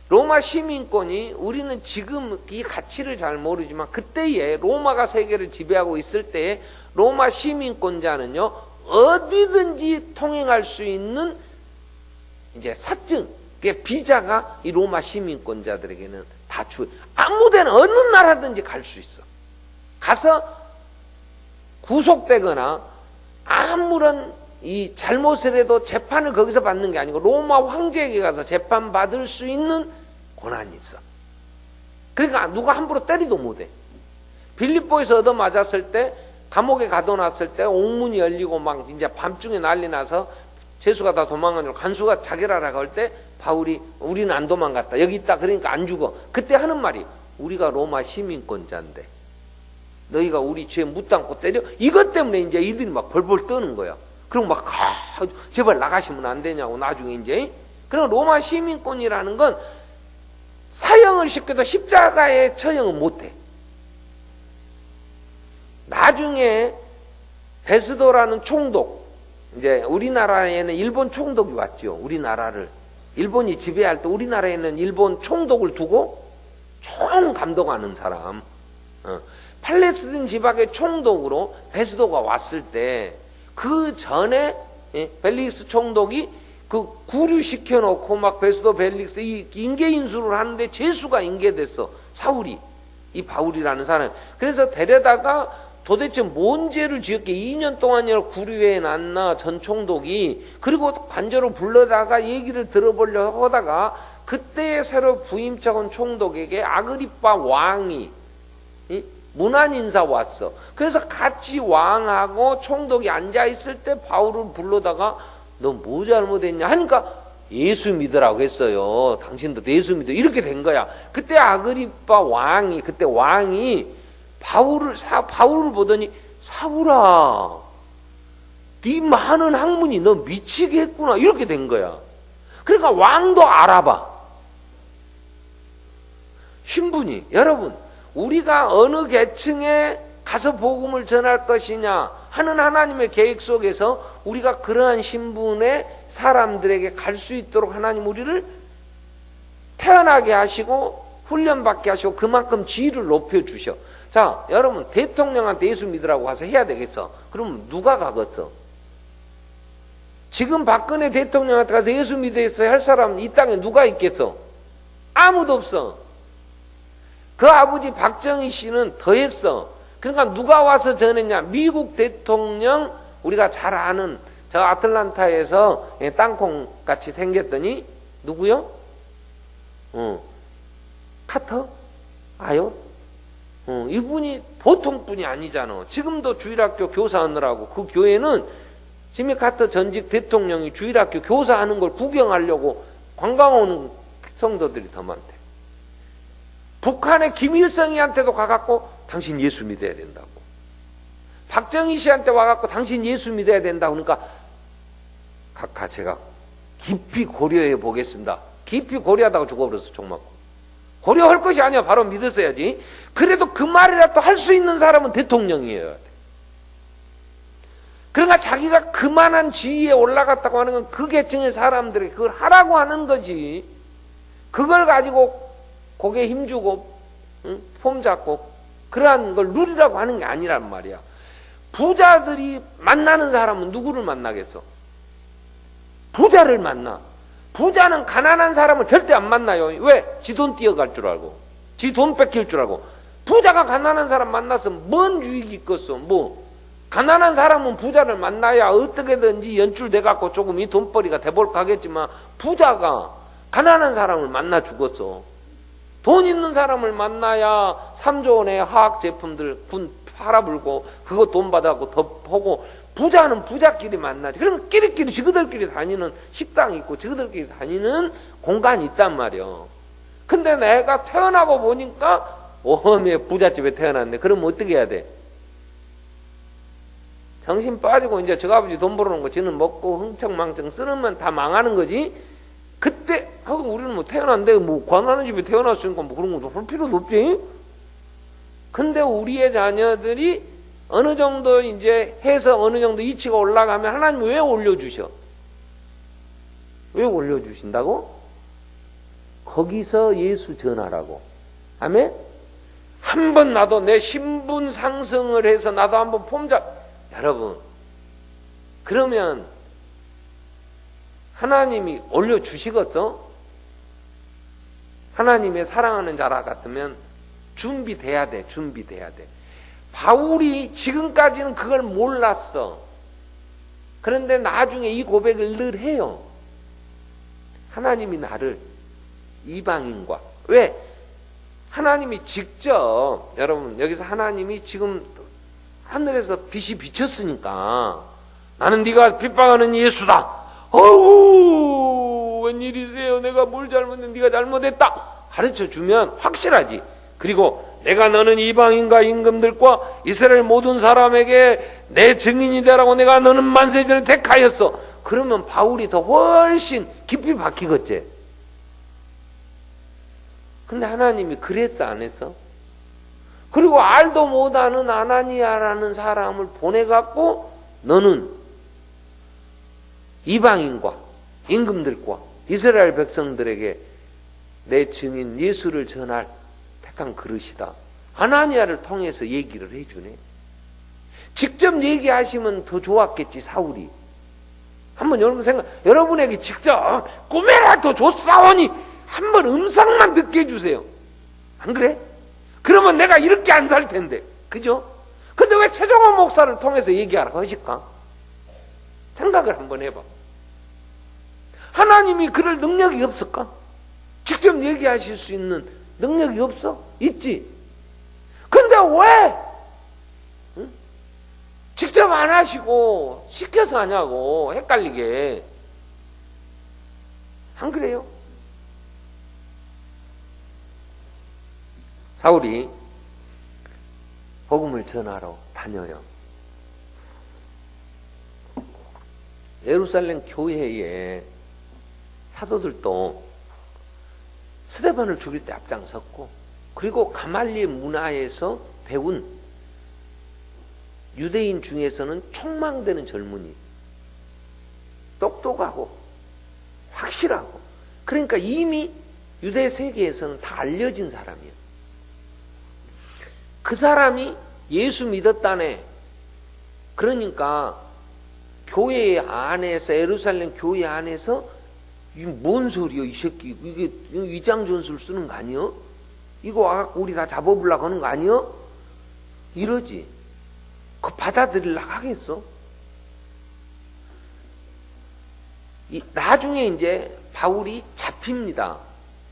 Speaker 1: 로마 시민권이, 우리는 지금 이 가치를 잘 모르지만 그때에 로마가 세계를 지배하고 있을 때에 로마 시민권자는요, 어디든지 통행할 수 있는 이제 사증, 비자가 이 로마 시민권자들에게는 다 아무 데나 어느 나라든지 갈 수 있어. 가서 구속되거나 아무런 이 잘못을 해도 재판을 거기서 받는 게 아니고 로마 황제에게 가서 재판 받을 수 있는 권한이 있어. 그러니까 누가 함부로 때리도 못해. 빌립보에서 얻어맞았을 때, 감옥에 가둬놨을 때 옥문이 열리고 막 이제 밤중에 난리 나서 죄수가 다 도망가려고 간수가 자결하라고 할 때 바울이 우리는 안 도망갔다, 여기 있다, 그러니까 안 죽어. 그때 하는 말이, 우리가 로마 시민권자인데 너희가 우리 죄 묻담고 때려? 이것 때문에 이제 이들이 막 벌벌 떠는 거야. 그럼 막 제발 나가시면 안 되냐고. 나중에 이제, 그럼 로마 시민권이라는 건 사형을 시켜도 십자가에 처형은 못해. 나중에 베스도라는 총독, 이제 우리나라에는 일본 총독이 왔죠. 우리나라를 일본이 지배할 때 우리나라에는 일본 총독을 두고 총 감독하는 사람, 팔레스틴 지방의 총독으로 베스도가 왔을 때, 그 전에 벨릭스 총독이 그 구류시켜 놓고 막 베스도 벨릭스 이 인계 인수를 하는데 죄수가 인계됐어. 사울이, 이 바울이라는 사람. 그래서 데려다가 도대체 뭔 죄를 지었게 2년 동안이나 구류에 놨나 전 총독이. 그리고 관저로 불러다가 얘기를 들어보려고 하다가 그때 새로 부임차 온 총독에게 아그리빠 왕이 문안 인사 왔어. 그래서 같이 왕하고 총독이 앉아 있을 때 바울을 불러다가 너 뭐 잘못했냐 하니까 예수 믿으라고 했어요. 당신도 예수 믿어. 이렇게 된 거야. 그때 아그리빠 왕이, 그때 왕이 바울을 보더니 사울아, 네 많은 학문이 너 미치게 했구나. 이렇게 된 거야. 그러니까 왕도 알아봐. 신분이. 여러분, 우리가 어느 계층에 가서 복음을 전할 것이냐 하는 하나님의 계획 속에서 우리가 그러한 신분의 사람들에게 갈 수 있도록 하나님 우리를 태어나게 하시고 훈련받게 하시고 그만큼 지위를 높여주셔. 자, 여러분, 대통령한테 예수 믿으라고 가서 해야 되겠어. 그럼 누가 가겠어? 지금 박근혜 대통령한테 가서 예수 믿으세요 할 사람 이 땅에 누가 있겠어? 아무도 없어. 그 아버지 박정희 씨는 더 했어. 그러니까 누가 와서 전했냐? 미국 대통령, 우리가 잘 아는 저 아틀란타에서 땅콩같이 생겼더니 누구요? 카터? 아요? 이분이 보통 분이 아니잖아. 지금도 주일학교 교사하느라고 그 교회는 지미 카터 전직 대통령이 주일학교 교사하는 걸 구경하려고 관광 오는 성도들이 더 많대. 북한의 김일성이한테도 가갖고 당신 예수 믿어야 된다고. 박정희 씨한테 와갖고 당신 예수 믿어야 된다 그러니까 각하 제가 깊이 고려해 보겠습니다. 깊이 고려하다가 죽어버렸어. 총 맞고. 고려할 것이 아니야. 바로 믿었어야지. 그래도 그 말이라도 할 수 있는 사람은 대통령이어야 돼. 그러니까 자기가 그만한 지위에 올라갔다고 하는 건 그 계층의 사람들이 그걸 하라고 하는 거지. 그걸 가지고 고개 힘주고 폼 잡고 그러한 걸 누리라고 하는 게 아니란 말이야. 부자들이 만나는 사람은 누구를 만나겠어? 부자를 만나. 부자는 가난한 사람을 절대 안 만나요. 왜? 지 돈 띄어갈 줄 알고 지 돈 뺏길 줄 알고. 부자가 가난한 사람 만나서 뭔 유익이 있겠어? 뭐 가난한 사람은 부자를 만나야 어떻게든지 연출돼갖고 조금 이 돈벌이가 돼볼까 하겠지만 부자가 가난한 사람을 만나 죽었어. 돈 있는 사람을 만나야 3조 원의 화학 제품들 군 팔아불고 그거 돈 받아갖고 더 보고. 부자는 부자끼리 만나지. 그러면 끼리끼리 지그들끼리 다니는 식당이 있고 지그들끼리 다니는 공간이 있단 말이야. 근데 내가 태어나고 보니까 어메 부잣집에 태어났네. 그럼 어떻게 해야 돼? 정신 빠지고 이제 저 아버지 돈 벌어놓은 거 지는 먹고 흥청망청 쓰면 다 망하는 거지. 그때 하고 우리는 뭐 태어났는데 뭐 관하는 집에 태어났으니까 뭐 그런 거 할 필요도 없지. 근데 우리의 자녀들이 어느 정도 이제 해서 어느 정도 이치가 올라가면 하나님 왜 올려주셔? 왜 올려주신다고? 거기서 예수 전하라고. 아멘? 한번 나도 내 신분 상승을 해서 나도 한번 폼잡. 여러분, 그러면 하나님이 올려주시겠어? 하나님의 사랑하는 자라 같으면 준비돼야 돼. 준비돼야 돼. 바울이 지금까지는 그걸 몰랐어. 그런데 나중에 이 고백을 늘 해요. 하나님이 나를 이방인과. 왜? 하나님이 직접, 여러분 여기서 하나님이 지금 하늘에서 빛이 비쳤으니까 나는 네가 핍박하는 예수다. 어우 웬일이세요? 내가 뭘 잘못했는데 네가 잘못했다 가르쳐주면 확실하지. 그리고 내가 너는 이방인과 임금들과 이스라엘 모든 사람에게 내 증인이 되라고 내가 너는 만세전에 택하였어. 그러면 바울이 더 훨씬 깊이 박히겠지. 근데 하나님이 그랬어 안 했어? 그리고 알도 못하는 아나니아라는 사람을 보내갖고 너는 이방인과 임금들과 이스라엘 백성들에게 내 증인 예수를 전할 택한 그릇이다. 아나니아를 통해서 얘기를 해주네. 직접 얘기하시면 더 좋았겠지 사울이. 한번 여러분에게 직접 꿈에라도 줬사오니 한번 음성만 듣게 해주세요. 안 그래? 그러면 내가 이렇게 안 살 텐데. 그죠? 근데 왜 최종원 목사를 통해서 얘기하라고 하실까? 생각을 한번 해봐. 하나님이 그럴 능력이 없을까? 직접 얘기하실 수 있는 능력이 없어? 있지. 근데 왜 직접 안 하시고 시켜서 하냐고, 헷갈리게. 안 그래요? 사울이 복음을 전하러 다녀요. 예루살렘 교회에 사도들도 스데반을 죽일 때 앞장섰고, 그리고 가말리엘 문화에서 배운 유대인 중에서는 촉망되는 젊은이, 똑똑하고 확실하고, 그러니까 이미 유대 세계에서는 다 알려진 사람이에요. 그 사람이 예수 믿었다네. 그러니까 교회 안에서, 예루살렘 교회 안에서 이게 뭔 소리야 이 새끼, 이게 위장전술 쓰는 거 아니여? 이거 와갖고 우리 다 잡아보려고 하는 거 아니여? 이러지. 그거 받아들이려고 하겠어? 나중에 이제 바울이 잡힙니다.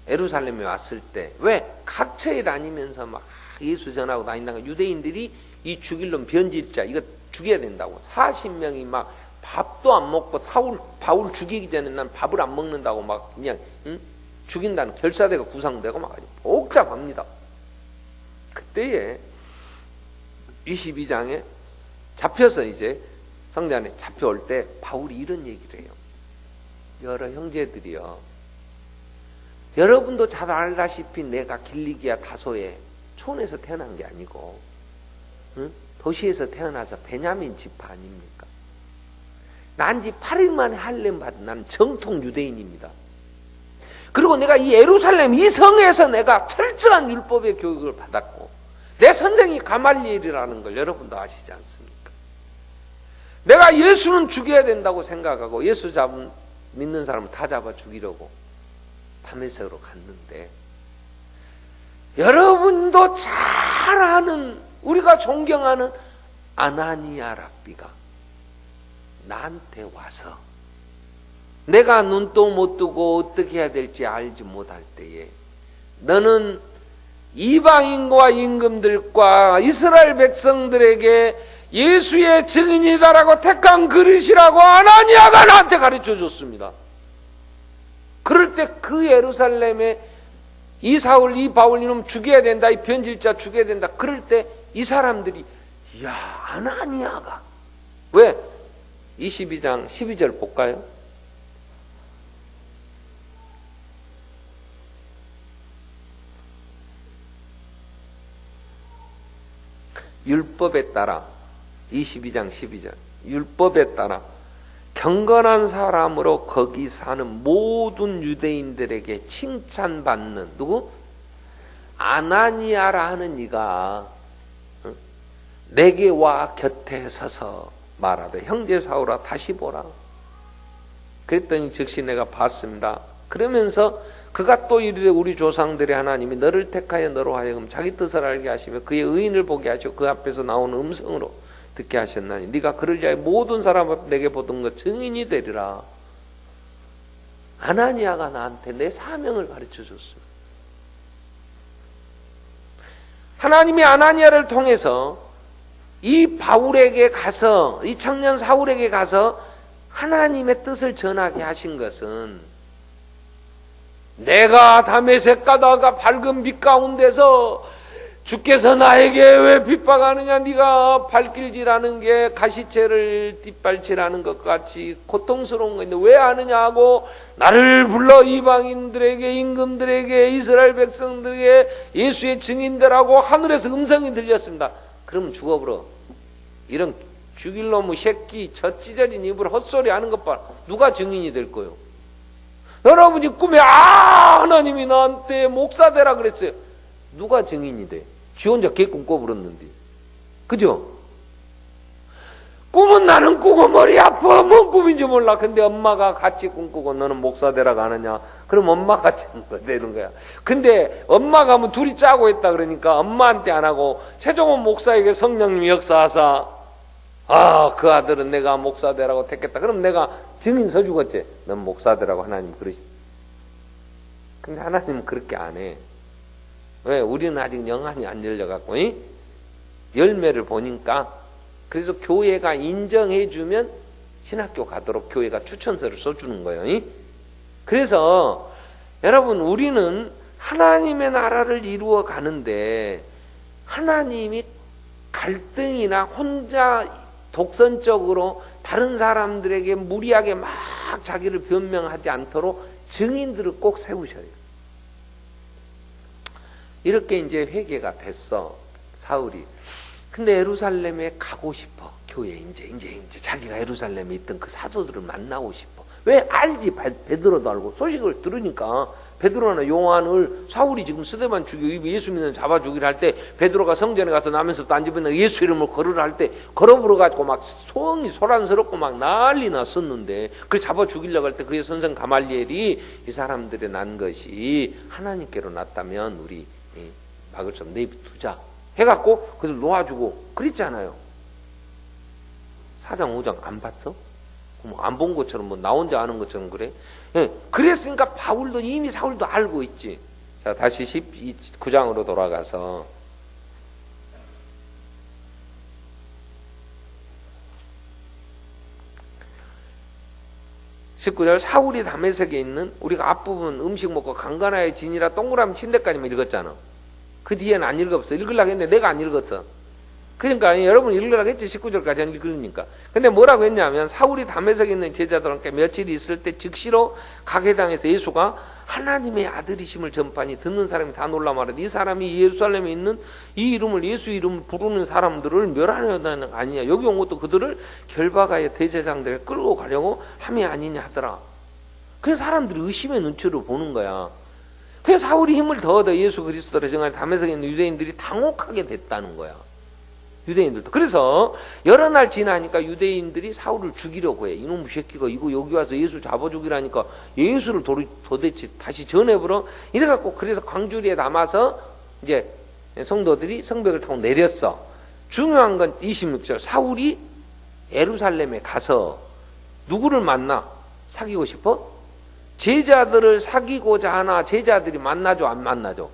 Speaker 1: 예루살렘에 왔을 때. 왜? 각처에 다니면서 막 예수 전하고 다닌다가 유대인들이 이 죽일 놈 변질자 이거 죽여야 된다고 40명이 막 밥도 안 먹고 바울 죽이기 전에 난 밥을 안 먹는다고 막 그냥 죽인다는 결사대가 구상되고 막 복잡합니다. 그때에 22장에 잡혀서 이제 성전 안에 잡혀올 때 바울이 이런 얘기를 해요. 여러 형제들이요, 여러분도 잘 알다시피 내가 길리기아 다소의 촌에서 태어난 게 아니고 도시에서 태어나서 베냐민 지파 아닙니까? 난지 8일 만에 할렘 받은 나는 정통 유대인입니다. 그리고 내가 이 예루살렘 이 성에서 내가 철저한 율법의 교육을 받았고, 내 선생이 가말리엘이라는 걸 여러분도 아시지 않습니까? 내가 예수는 죽여야 된다고 생각하고 예수 믿는 사람을 다 잡아 죽이려고 다메섹으로 갔는데, 여러분도 잘 아는, 우리가 존경하는 아나니아 랍비가 나한테 와서 내가 눈도 못 뜨고 어떻게 해야 될지 알지 못할 때에 너는 이방인과 임금들과 이스라엘 백성들에게 예수의 증인이다라고 택한 그릇이라고 아나니아가 나한테 가르쳐 줬습니다. 그럴 때 그 예루살렘에 이 사울, 이 바울 이놈 죽여야 된다, 이 변질자 죽여야 된다. 그럴 때 이 사람들이 야, 아나니아가 왜? 22장 12절 볼까요? 율법에 따라 22장 12절 율법에 따라 경건한 사람으로 거기 사는 모든 유대인들에게 칭찬받는 누구? 아나니아라 하는 이가 내게 와 곁에 서서 말하되 형제 사울아 다시 보라. 그랬더니 즉시 내가 봤습니다. 그러면서 그가 또 이르되 우리 조상들의 하나님이 너를 택하여 너로 하여금 자기 뜻을 알게 하시며 그의 의인을 보게 하시고 그 앞에서 나오는 음성으로 듣게 하셨나니 네가 그를 위하여 모든 사람 앞에 내게 보던 것 증인이 되리라. 아나니아가 나한테 내 사명을 가르쳐 줬습니다. 하나님이 아나니아를 통해서 이 바울에게 가서, 이 청년 사울에게 가서 하나님의 뜻을 전하게 하신 것은 내가 다메섹 가다가 밝은 빛 가운데서 주께서 나에게 왜 핍박하느냐, 네가 발길질하는 게 가시채를 뒷발질하는 것 같이 고통스러운 건데 왜 하느냐 하고 나를 불러 이방인들에게, 임금들에게, 이스라엘 백성들에게 예수의 증인들하고 하늘에서 음성이 들렸습니다. 그러면 죽어버려. 이런 죽일 놈의 새끼, 저 찢어진 입으로 헛소리 하는 것 봐. 누가 증인이 될 거요? 여러분이 꿈에 하나님이 나한테 목사 되라 그랬어요. 누가 증인이 돼? 지 혼자 개꿈 꿔부렸는데. 그죠? 꿈은 나는 꾸고 머리 아파. 뭔 꿈인지 몰라. 근데 엄마가 같이 꿈꾸고 너는 목사 되라고 하느냐? 그럼 엄마 같이 되는 거야. 근데 엄마가 뭐 둘이 짜고 했다 그러니까 엄마한테 안 하고 최종원 목사에게 성령님이 역사하사 그 아들은 내가 목사 되라고 택했다. 그럼 내가 증인 서주겠지. 넌 목사 되라고 하나님 그러시. 근데 하나님은 그렇게 안 해. 왜? 우리는 아직 영안이 안 열려갖고 열매를 보니까. 그래서 교회가 인정해주면 신학교 가도록 교회가 추천서를 써주는 거예요. 그래서 여러분 우리는 하나님의 나라를 이루어 가는데 하나님이 갈등이나 혼자 독선적으로 다른 사람들에게 무리하게 막 자기를 변명하지 않도록 증인들을 꼭 세우셔야 돼요. 이렇게 이제 회개가 됐어, 사울이. 근데 예루살렘에 가고 싶어. 교회 이제 자기가 예루살렘에 있던 그 사도들을 만나고 싶어. 왜? 알지. 베드로도 알고. 소식을 들으니까 베드로나 요한을 사울이 지금 스데반 죽이고 예수 믿는 잡아 죽이려 할 때 베드로가 성전에 가서 나면서부터 안 집었는데 예수 이름을 걸으라 할 때 걸어부러 가지고 막 소음이 소란스럽고 막 난리 났었는데 그 잡아 죽이려고 할 때 그의 선생 가말리엘이 이 사람들의 난 것이 하나님께로 났다면 우리 막을 수 없는 내비두자 해갖고 그들 놓아주고 그랬잖아요. 4장 5장 안 봤어? 안 본 것처럼 뭐 나 혼자 아는 것처럼 그래? 그랬으니까 바울도 이미 사울도 알고 있지. 자, 다시 19장으로 돌아가서 19절 사울이 다메섹에 있는 우리가 앞부분 음식 먹고 강간하여 지니라 동그라미 친 데까지만 읽었잖아. 그 뒤에는 안 읽었어. 읽으려고 했는데 내가 안 읽었어. 그러니까 여러분 읽으라고 했지. 19절까지는 읽으니까. 근데 뭐라고 했냐면 사울이 다메섹에 있는 제자들과 함께 며칠 있을 때 즉시로 가게당에서 예수가 하나님의 아들이심을 전파하니 듣는 사람이 다 놀라 말하되 이 사람이 예루살렘에 있는 이 이름을 예수 이름을 부르는 사람들을 멸하려는 아니냐. 여기 온 것도 그들을 결박하여 대제사장들에 끌고 가려고 함이 아니냐 하더라. 그래서 사람들이 의심의 눈초리로 보는 거야. 그래서 사울이 힘을 더 얻어 예수 그리스도를 정할 다메섹에 있는 유대인들이 당혹하게 됐다는 거야. 유대인들도. 그래서 여러 날 지나니까 유대인들이 사울을 죽이려고 해. 이놈 새끼가 이거 여기 와서 예수 잡아 죽이라니까 예수를 도대체 다시 전해보러 이래갖고 그래서 광주리에 남아서 이제 성도들이 성벽을 타고 내렸어. 중요한 건 26절 사울이 예루살렘에 가서 누구를 만나? 사귀고 싶어? 제자들을 사귀고자 하나 제자들이 만나줘 안 만나줘?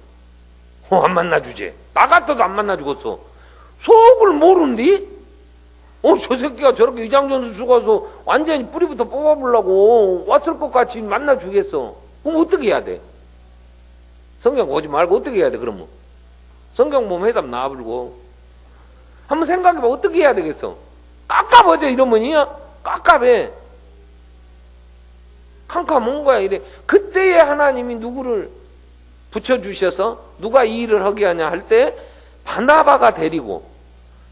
Speaker 1: 안 만나주지. 나 같아도 안 만나주겠어. 속을 모르는데? 저 새끼가 저렇게 이장전수 가서 완전히 뿌리부터 뽑아보려고 왔을 것 같이 만나주겠어. 그럼 어떻게 해야 돼? 성경 보지 말고 어떻게 해야 돼, 그러면? 성경 보면 해답 나와버리고. 한번 생각해봐. 어떻게 해야 되겠어? 깝깝하죠, 이러면이야? 깝깝해. 캄캄한 거야, 이래. 그때에 하나님이 누구를 붙여주셔서 누가 이 일을 하게 하냐 할 때 바나바가 데리고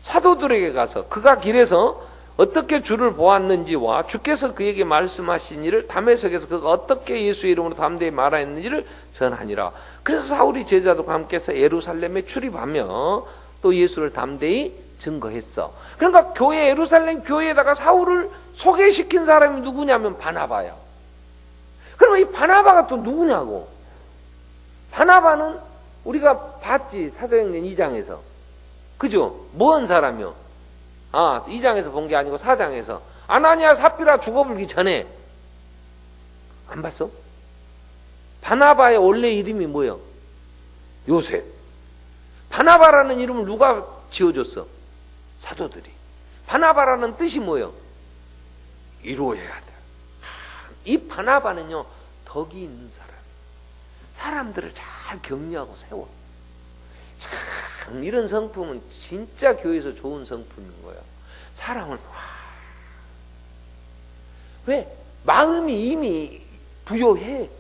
Speaker 1: 사도들에게 가서 그가 길에서 어떻게 주를 보았는지와 주께서 그에게 말씀하신 일을 다메섹에서 그가 어떻게 예수의 이름으로 담대히 말하였는지를 전하니라. 그래서 사울이 제자들과 함께해서 예루살렘에 출입하며 또 예수를 담대히 증거했어. 그러니까 예루살렘 교회에다가 사울을 소개시킨 사람이 누구냐면 바나바야. 그러면 이 바나바가 또 누구냐고. 바나바는 우리가 봤지, 사도행전 2장에서. 그죠? 뭔 사람이요? 2장에서 본 게 아니고 4장에서. 아나니아 삽비라 죽어불기 전에. 안 봤어? 바나바의 원래 이름이 뭐예요? 요셉. 바나바라는 이름을 누가 지어줬어? 사도들이. 바나바라는 뜻이 뭐예요? 이루어야 돼. 이 바나바는요, 덕이 있는 사람. 사람들을 잘 격려하고 세워. 참 이런 성품은 진짜 교회에서 좋은 성품인 거야. 사람을 왜? 마음이 이미 부요해.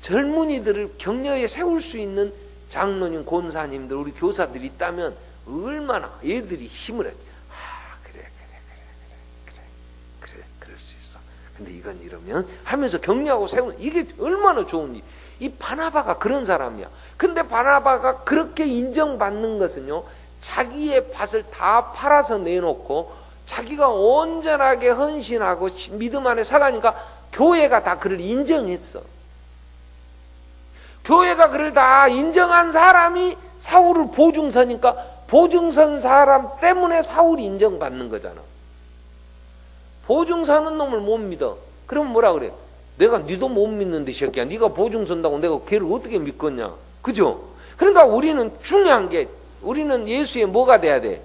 Speaker 1: 젊은이들을 격려에 세울 수 있는 장로님, 권사님들, 우리 교사들이 있다면 얼마나 얘들이 힘을 하지. 그럴 수 있어. 근데 이건 이러면 하면서 격려하고 세우는 이게 얼마나 좋은 일. 이 바나바가 그런 사람이야. 근데 바나바가 그렇게 인정받는 것은요, 자기의 밭을 다 팔아서 내놓고 자기가 온전하게 헌신하고 믿음 안에 살아가니까 교회가 다 그를 인정했어. 교회가 그를 다 인정한 사람이 사울을 보증서니까 보증선 사람 때문에 사울이 인정받는 거잖아. 보증서는 놈을 못 믿어. 그러면 뭐라 그래? 내가 니도 못 믿는데 이 새끼야. 네가 보증선다고 내가 걔를 어떻게 믿겠냐. 그죠? 그러니까 우리는 중요한 게 우리는 예수의 뭐가 돼야 돼?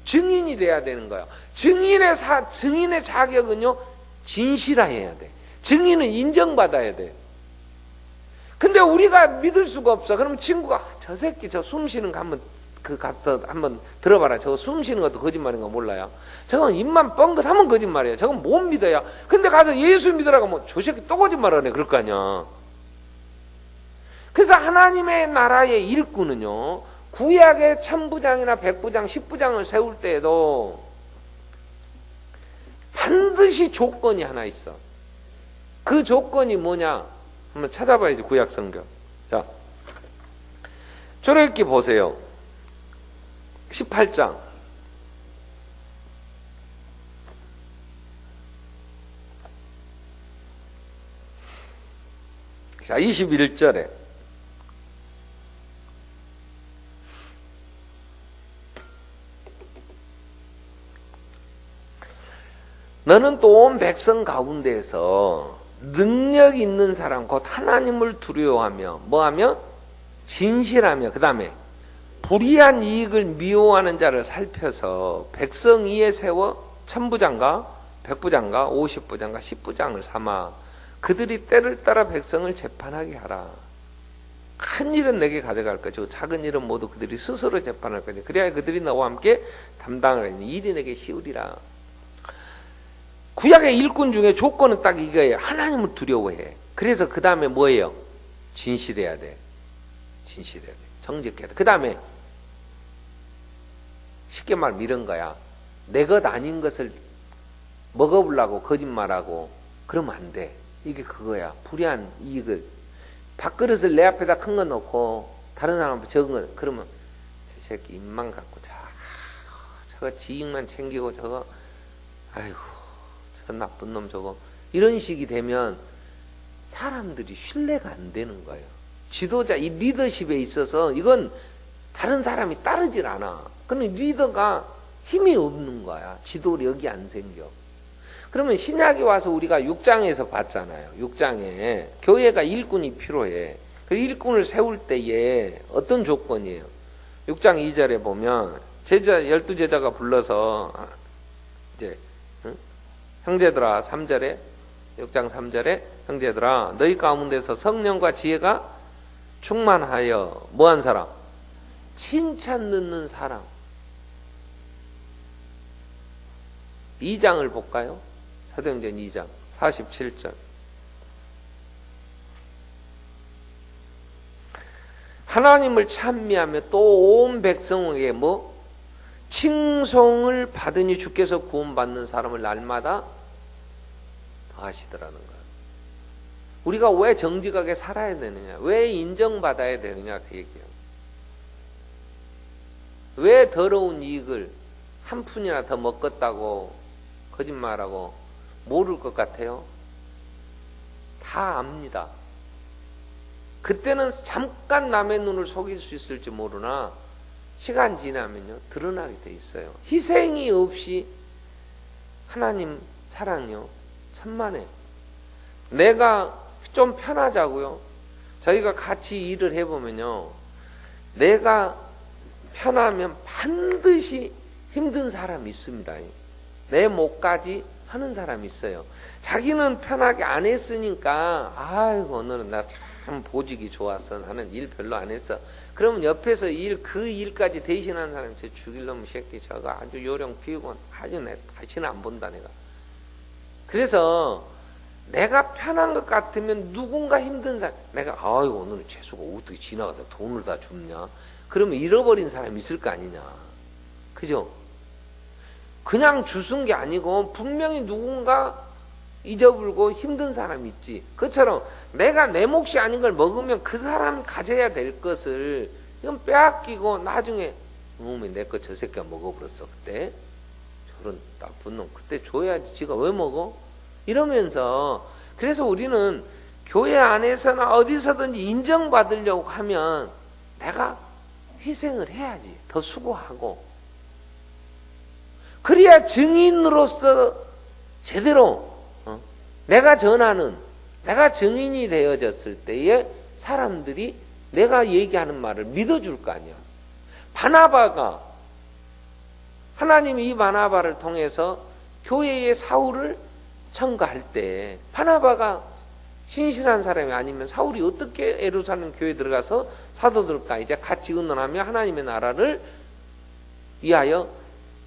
Speaker 1: 증인이 돼야 되는 거야. 증인의 자격은요, 진실해야 돼. 증인은 인정받아야 돼. 근데 우리가 믿을 수가 없어. 그럼 친구가 저 새끼 저 숨 쉬는 거 한번 들어봐라. 저거 숨 쉬는 것도 거짓말인 거 몰라요. 저건 입만 뻥긋하면 거짓말이야. 저건 못 믿어요. 근데 가서 예수 믿으라고 하면 저 새끼 또 거짓말하네 그럴 거 아니야. 그래서 하나님의 나라의 일꾼은요, 구약의 천부장이나 백부장, 십부장을 세울 때에도 반드시 조건이 하나 있어. 그 조건이 뭐냐? 한번 찾아봐야지, 구약 성경. 자, 출애굽기 보세요. 18장. 자, 21절에 너는 또 온 백성 가운데에서 능력 있는 사람, 곧 하나님을 두려워하며 뭐하며? 진실하며, 그 다음에 불의한 이익을 미워하는 자를 살펴서 백성 위에 세워 천부장과 백부장과 50부장과 10부장을 삼아 그들이 때를 따라 백성을 재판하게 하라. 큰 일은 내게 가져갈 것이고 작은 일은 모두 그들이 스스로 재판할 것이다. 그래야 그들이 너와 함께 담당을 하니 일이 내게 쉬우리라. 구약의 일꾼 중에 조건은 딱 이거예요. 하나님을 두려워해. 그래서 그 다음에 뭐예요? 진실해야 돼. 진실해야 돼. 정직해야 돼. 그 다음에 쉽게 말하면 이런 거야. 내 것 아닌 것을 먹어보려고 거짓말하고 그러면 안 돼. 이게 그거야. 불의한 이익을. 밥그릇을 내 앞에다 큰 거 놓고 다른 사람 앞에 적은 거 그러면 저 새끼 입만 갖고 저거 지익만 챙기고 저거 아이고 저 나쁜 놈 저거 이런 식이 되면 사람들이 신뢰가 안 되는 거예요. 지도자 이 리더십에 있어서 이건 다른 사람이 따르질 않아. 그러면 리더가 힘이 없는 거야. 지도력이 안 생겨. 그러면 신약에 와서 우리가 6장에서 봤잖아요. 6장에 교회가 일꾼이 필요해. 그 일꾼을 세울 때에 어떤 조건이에요? 6장 2절에 보면 제자 12제자가 불러서 이제 형제들아 3절에 6장 3절에 형제들아 너희 가운데서 성령과 지혜가 충만하여 뭐한 사람? 칭찬 듣는 사람. 2장을 볼까요? 사도행전 2장 47절. 하나님을 찬미하며 또 온 백성에게 뭐? 칭송을 받으니 주께서 구원받는 사람을 날마다 하시더라는 거예요. 우리가 왜 정직하게 살아야 되느냐? 왜 인정받아야 되느냐? 그 얘기예요. 왜 더러운 이익을 한 푼이나 더 먹겠다고 거짓말하고 모를 것 같아요? 다 압니다. 그때는 잠깐 남의 눈을 속일 수 있을지 모르나 시간 지나면요 드러나게 돼 있어요. 희생이 없이 하나님 사랑이요 천만에. 내가 좀 편하자고요. 저희가 같이 일을 해보면요 내가 편하면 반드시 힘든 사람이 있습니다. 내 목까지 하는 사람이 있어요. 자기는 편하게 안 했으니까 아이고 오늘은 나 참 보직이 좋았어. 나는 일 별로 안 했어. 그러면 옆에서 그 일까지 대신하는 사람이 저 죽일 놈의 새끼 저거 아주 요령 피우고 아주 내 다시는 안 본다 내가. 그래서 내가 편한 것 같으면 누군가 힘든 사람 내가 아이고 오늘은 재수가 어떻게 지나가다 돈을 다 줍냐. 그러면 잃어버린 사람이 있을 거 아니냐. 그죠? 그냥 주순 게 아니고 분명히 누군가 잊어불고 힘든 사람이 있지. 그처럼 내가 내 몫이 아닌 걸 먹으면 그 사람이 가져야 될 것을 이건 빼앗기고 나중에 내 거 저 새끼가 먹어버렸어 그때. 그런 나쁜 놈 그때 줘야지 지가 왜 먹어? 이러면서 그래서 우리는 교회 안에서나 어디서든지 인정받으려고 하면 내가 희생을 해야지. 더 수고하고. 그래야 증인으로서 제대로 내가 전하는 내가 증인이 되어졌을 때에 사람들이 내가 얘기하는 말을 믿어줄 거 아니야. 바나바가 하나님이 이 바나바를 통해서 교회의 사울을 청구할 때 바나바가 신실한 사람이 아니면 사울이 어떻게 예루살렘 교회에 들어가서 사도들과 이제 같이 의논하며 하나님의 나라를 위하여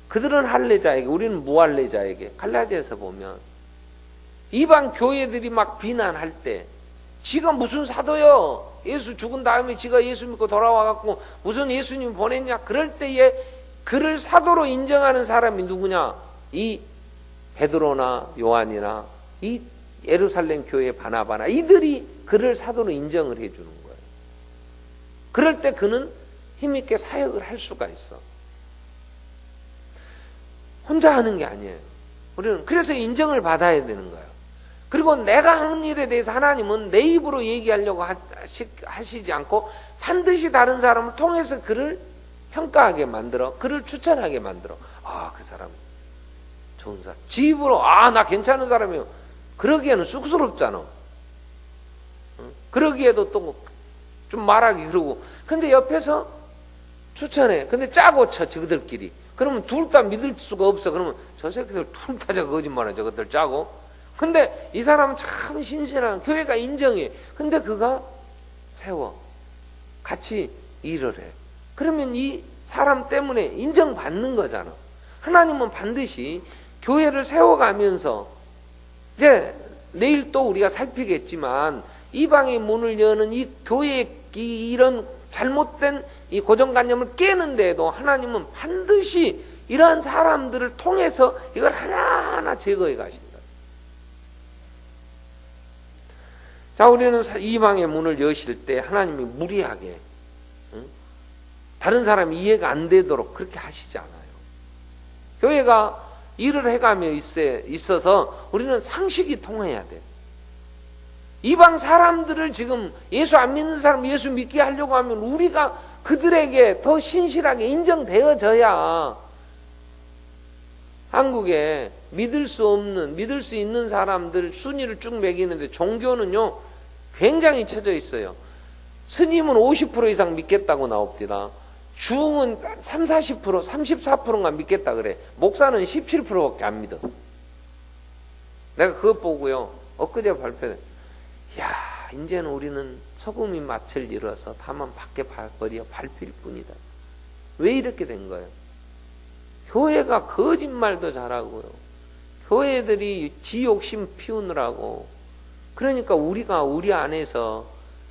Speaker 1: 그들은 할례자에게 우리는 무할례자에게 갈라디아서 보면 이방 교회들이 막 비난할 때 지가 무슨 사도요? 예수 죽은 다음에 지가 예수 믿고 돌아와갖고 무슨 예수님 보냈냐? 그럴 때에 그를 사도로 인정하는 사람이 누구냐? 이 베드로나 요한이나 이 예루살렘 교회 바나바나 이들이 그를 사도로 인정을 해주는 거예요. 그럴 때 그는 힘있게 사역을 할 수가 있어. 혼자 하는 게 아니에요. 우리는 그래서 인정을 받아야 되는 거예요. 그리고 내가 하는 일에 대해서 하나님은 내 입으로 얘기하려고 하시지 않고 반드시 다른 사람을 통해서 그를 평가하게 만들어, 그를 추천하게 만들어. 아, 그 사람 좋은 사람. 지 입으로 나 괜찮은 사람이에요. 그러기에는 쑥스럽잖아. 그러기에도 또 좀 말하기 그러고. 근데 옆에서 추천해. 근데 짜고 쳐, 저들끼리. 그러면 둘 다 믿을 수가 없어. 그러면 저 새끼들 둘 다 저 거짓말해. 저것들 짜고. 근데 이 사람은 참 신실한 교회가 인정해. 근데 그가 세워. 같이 일을 해. 그러면 이 사람 때문에 인정받는 거잖아. 하나님은 반드시 교회를 세워가면서 이제 내일 또 우리가 살피겠지만 이방의 문을 여는 이 교회의 이런 잘못된 이 고정관념을 깨는데도 하나님은 반드시 이러한 사람들을 통해서 이걸 하나하나 제거해 가신다. 자, 우리는 이방의 문을 여실 때 하나님이 무리하게 다른 사람이 이해가 안 되도록 그렇게 하시지 않아요. 교회가 일을 해가며 있어서 우리는 상식이 통해야 돼. 이방 사람들을 지금 예수 안 믿는 사람 예수 믿게 하려고 하면 우리가 그들에게 더 신실하게 인정되어져야 한국에 믿을 수 있는 사람들 순위를 쭉 매기는데 종교는요 굉장히 쳐져 있어요. 스님은 50% 이상 믿겠다고 나옵니다. 중은 30, 40%, 34%가 믿겠다 그래. 목사는 17%밖에 안 믿어. 내가 그것 보고요. 엊그제 발표해. 야, 이제는 우리는 소금이 맛을 잃어서 다만 밖에 버려 밟힐 뿐이다. 왜 이렇게 된 거예요? 교회가 거짓말도 잘하고요. 교회들이 지 욕심 피우느라고. 그러니까 우리가 우리 안에서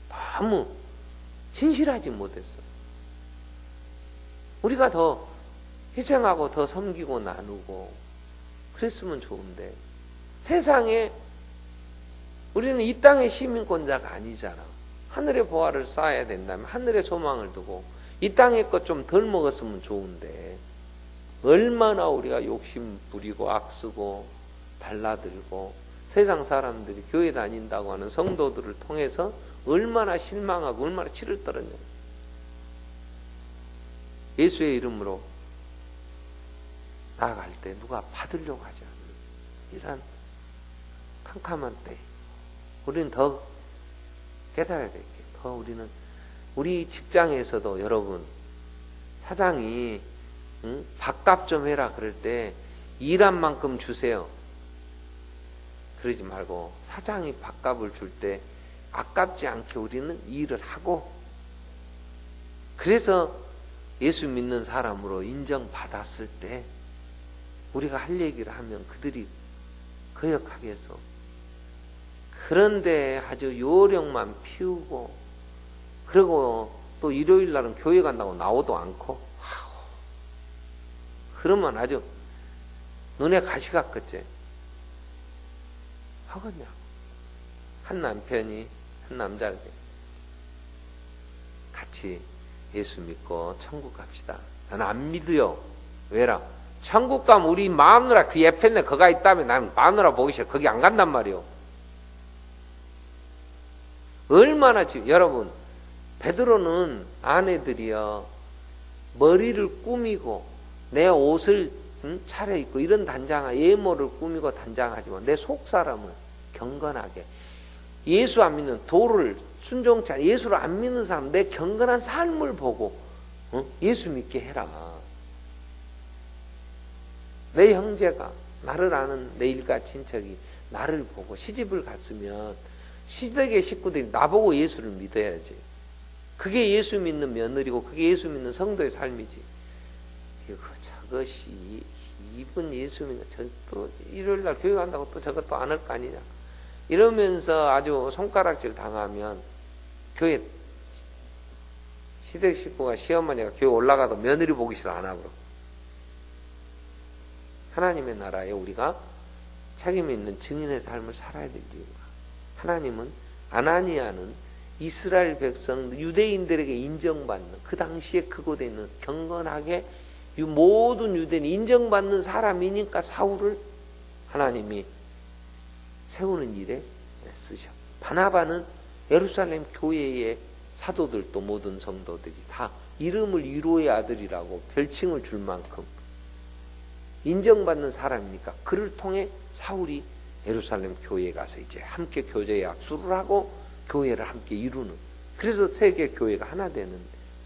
Speaker 1: 너무 진실하지 못했어. 우리가 더 희생하고 더 섬기고 나누고 그랬으면 좋은데 세상에 우리는 이 땅의 시민권자가 아니잖아. 하늘의 보화를 쌓아야 된다면 하늘의 소망을 두고 이 땅의 것 좀 덜 먹었으면 좋은데 얼마나 우리가 욕심 부리고 악쓰고 달라들고 세상 사람들이 교회 다닌다고 하는 성도들을 통해서 얼마나 실망하고 얼마나 치를 떨었냐. 예수의 이름으로 나아갈 때 누가 받으려고 하지 않는 이런 캄캄한 때 우리는 더 깨달아야 될 게 더 우리는 우리 직장에서도 여러분 사장이 밥값 좀 해라 그럴 때 일한 만큼 주세요. 그러지 말고 사장이 밥값을 줄 때 아깝지 않게 우리는 일을 하고 그래서 예수 믿는 사람으로 인정받았을 때 우리가 할 얘기를 하면 그들이 거역하겠어. 그런데 아주 요령만 피우고 그리고 또 일요일 날은 교회 간다고 나오도 않고 그러면 아주 눈에 가시가 끝제 하겠냐. 한 남편이 한 남자에게 같이 예수 믿고 천국 갑시다. 나는 안 믿어요. 왜라? 천국 가면 우리 마누라 그 옆에 거가 있다면 나는 마누라 보기 싫어. 거기 안 간단 말이요. 얼마나 지금 여러분 베드로는 아내들이요 머리를 꾸미고 내 옷을 차려입고 이런 단장하 예모를 꾸미고 단장하지만 내 속사람을 경건하게 예수 안 믿는 도를 순종치 않은 예수를 안 믿는 사람 내 경건한 삶을 보고 예수 믿게 해라. 내 형제가 나를 아는 내 일가 친척이 나를 보고 시집을 갔으면 시댁의 식구들이 나보고 예수를 믿어야지. 그게 예수 믿는 며느리고 그게 예수 믿는 성도의 삶이지. 저것이 이분 예수 믿는 또 일요일날 교회 간다고 또 저것도 안 할 거 아니냐 이러면서 아주 손가락질 당하면 교회 시댁 식구가 시어머니가 교회 올라가도 며느리 보기 싫어 안 하고 하나님의 나라에 우리가 책임 있는 증인의 삶을 살아야 될 이유가 하나님은 아나니아는 이스라엘 백성 유대인들에게 인정받는 그 당시에 그곳에 있는 경건하게 모든 유대인이 인정받는 사람이니까 사울을 하나님이 세우는 일에 쓰셔. 바나바는 예루살렘 교회의 사도들도 모든 성도들이 다 이름을 위로의 아들이라고 별칭을 줄 만큼 인정받는 사람이니까 그를 통해 사울이 예루살렘 교회에 가서 이제 함께 교제의 약수를 하고 교회를 함께 이루는 그래서 세계 교회가 하나 되는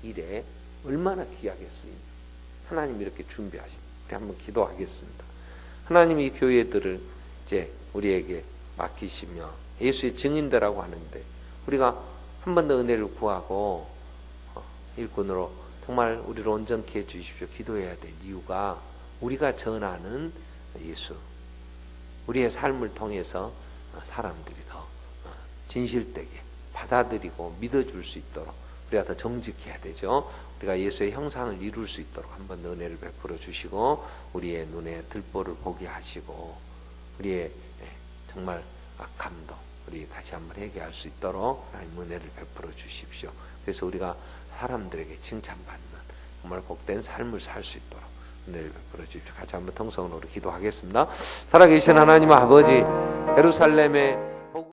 Speaker 1: 일에 얼마나 귀하겠습니까? 하나님이 이렇게 준비하신 우리 한번 기도하겠습니다. 하나님이 이 교회들을 이제 우리에게 맡기시며 예수의 증인들이라고 하는데 우리가 한 번 더 은혜를 구하고 일꾼으로 정말 우리를 온전케 해주십시오. 기도해야 될 이유가 우리가 전하는 예수 우리의 삶을 통해서 사람들이 더 진실되게 받아들이고 믿어줄 수 있도록 우리가 더 정직해야 되죠. 우리가 예수의 형상을 이룰 수 있도록 한 번 더 은혜를 베풀어 주시고 우리의 눈에 들보를 보게 하시고 우리의 정말 악함도 우리 다시 한번 회개할 수 있도록 하나님 은혜를 베풀어 주십시오. 그래서 우리가 사람들에게 칭찬받는 정말 복된 삶을 살 수 있도록 은혜를 베풀어 주십시오. 같이 한번 통성으로 기도하겠습니다. 살아계신 하나님 아버지 예루살렘의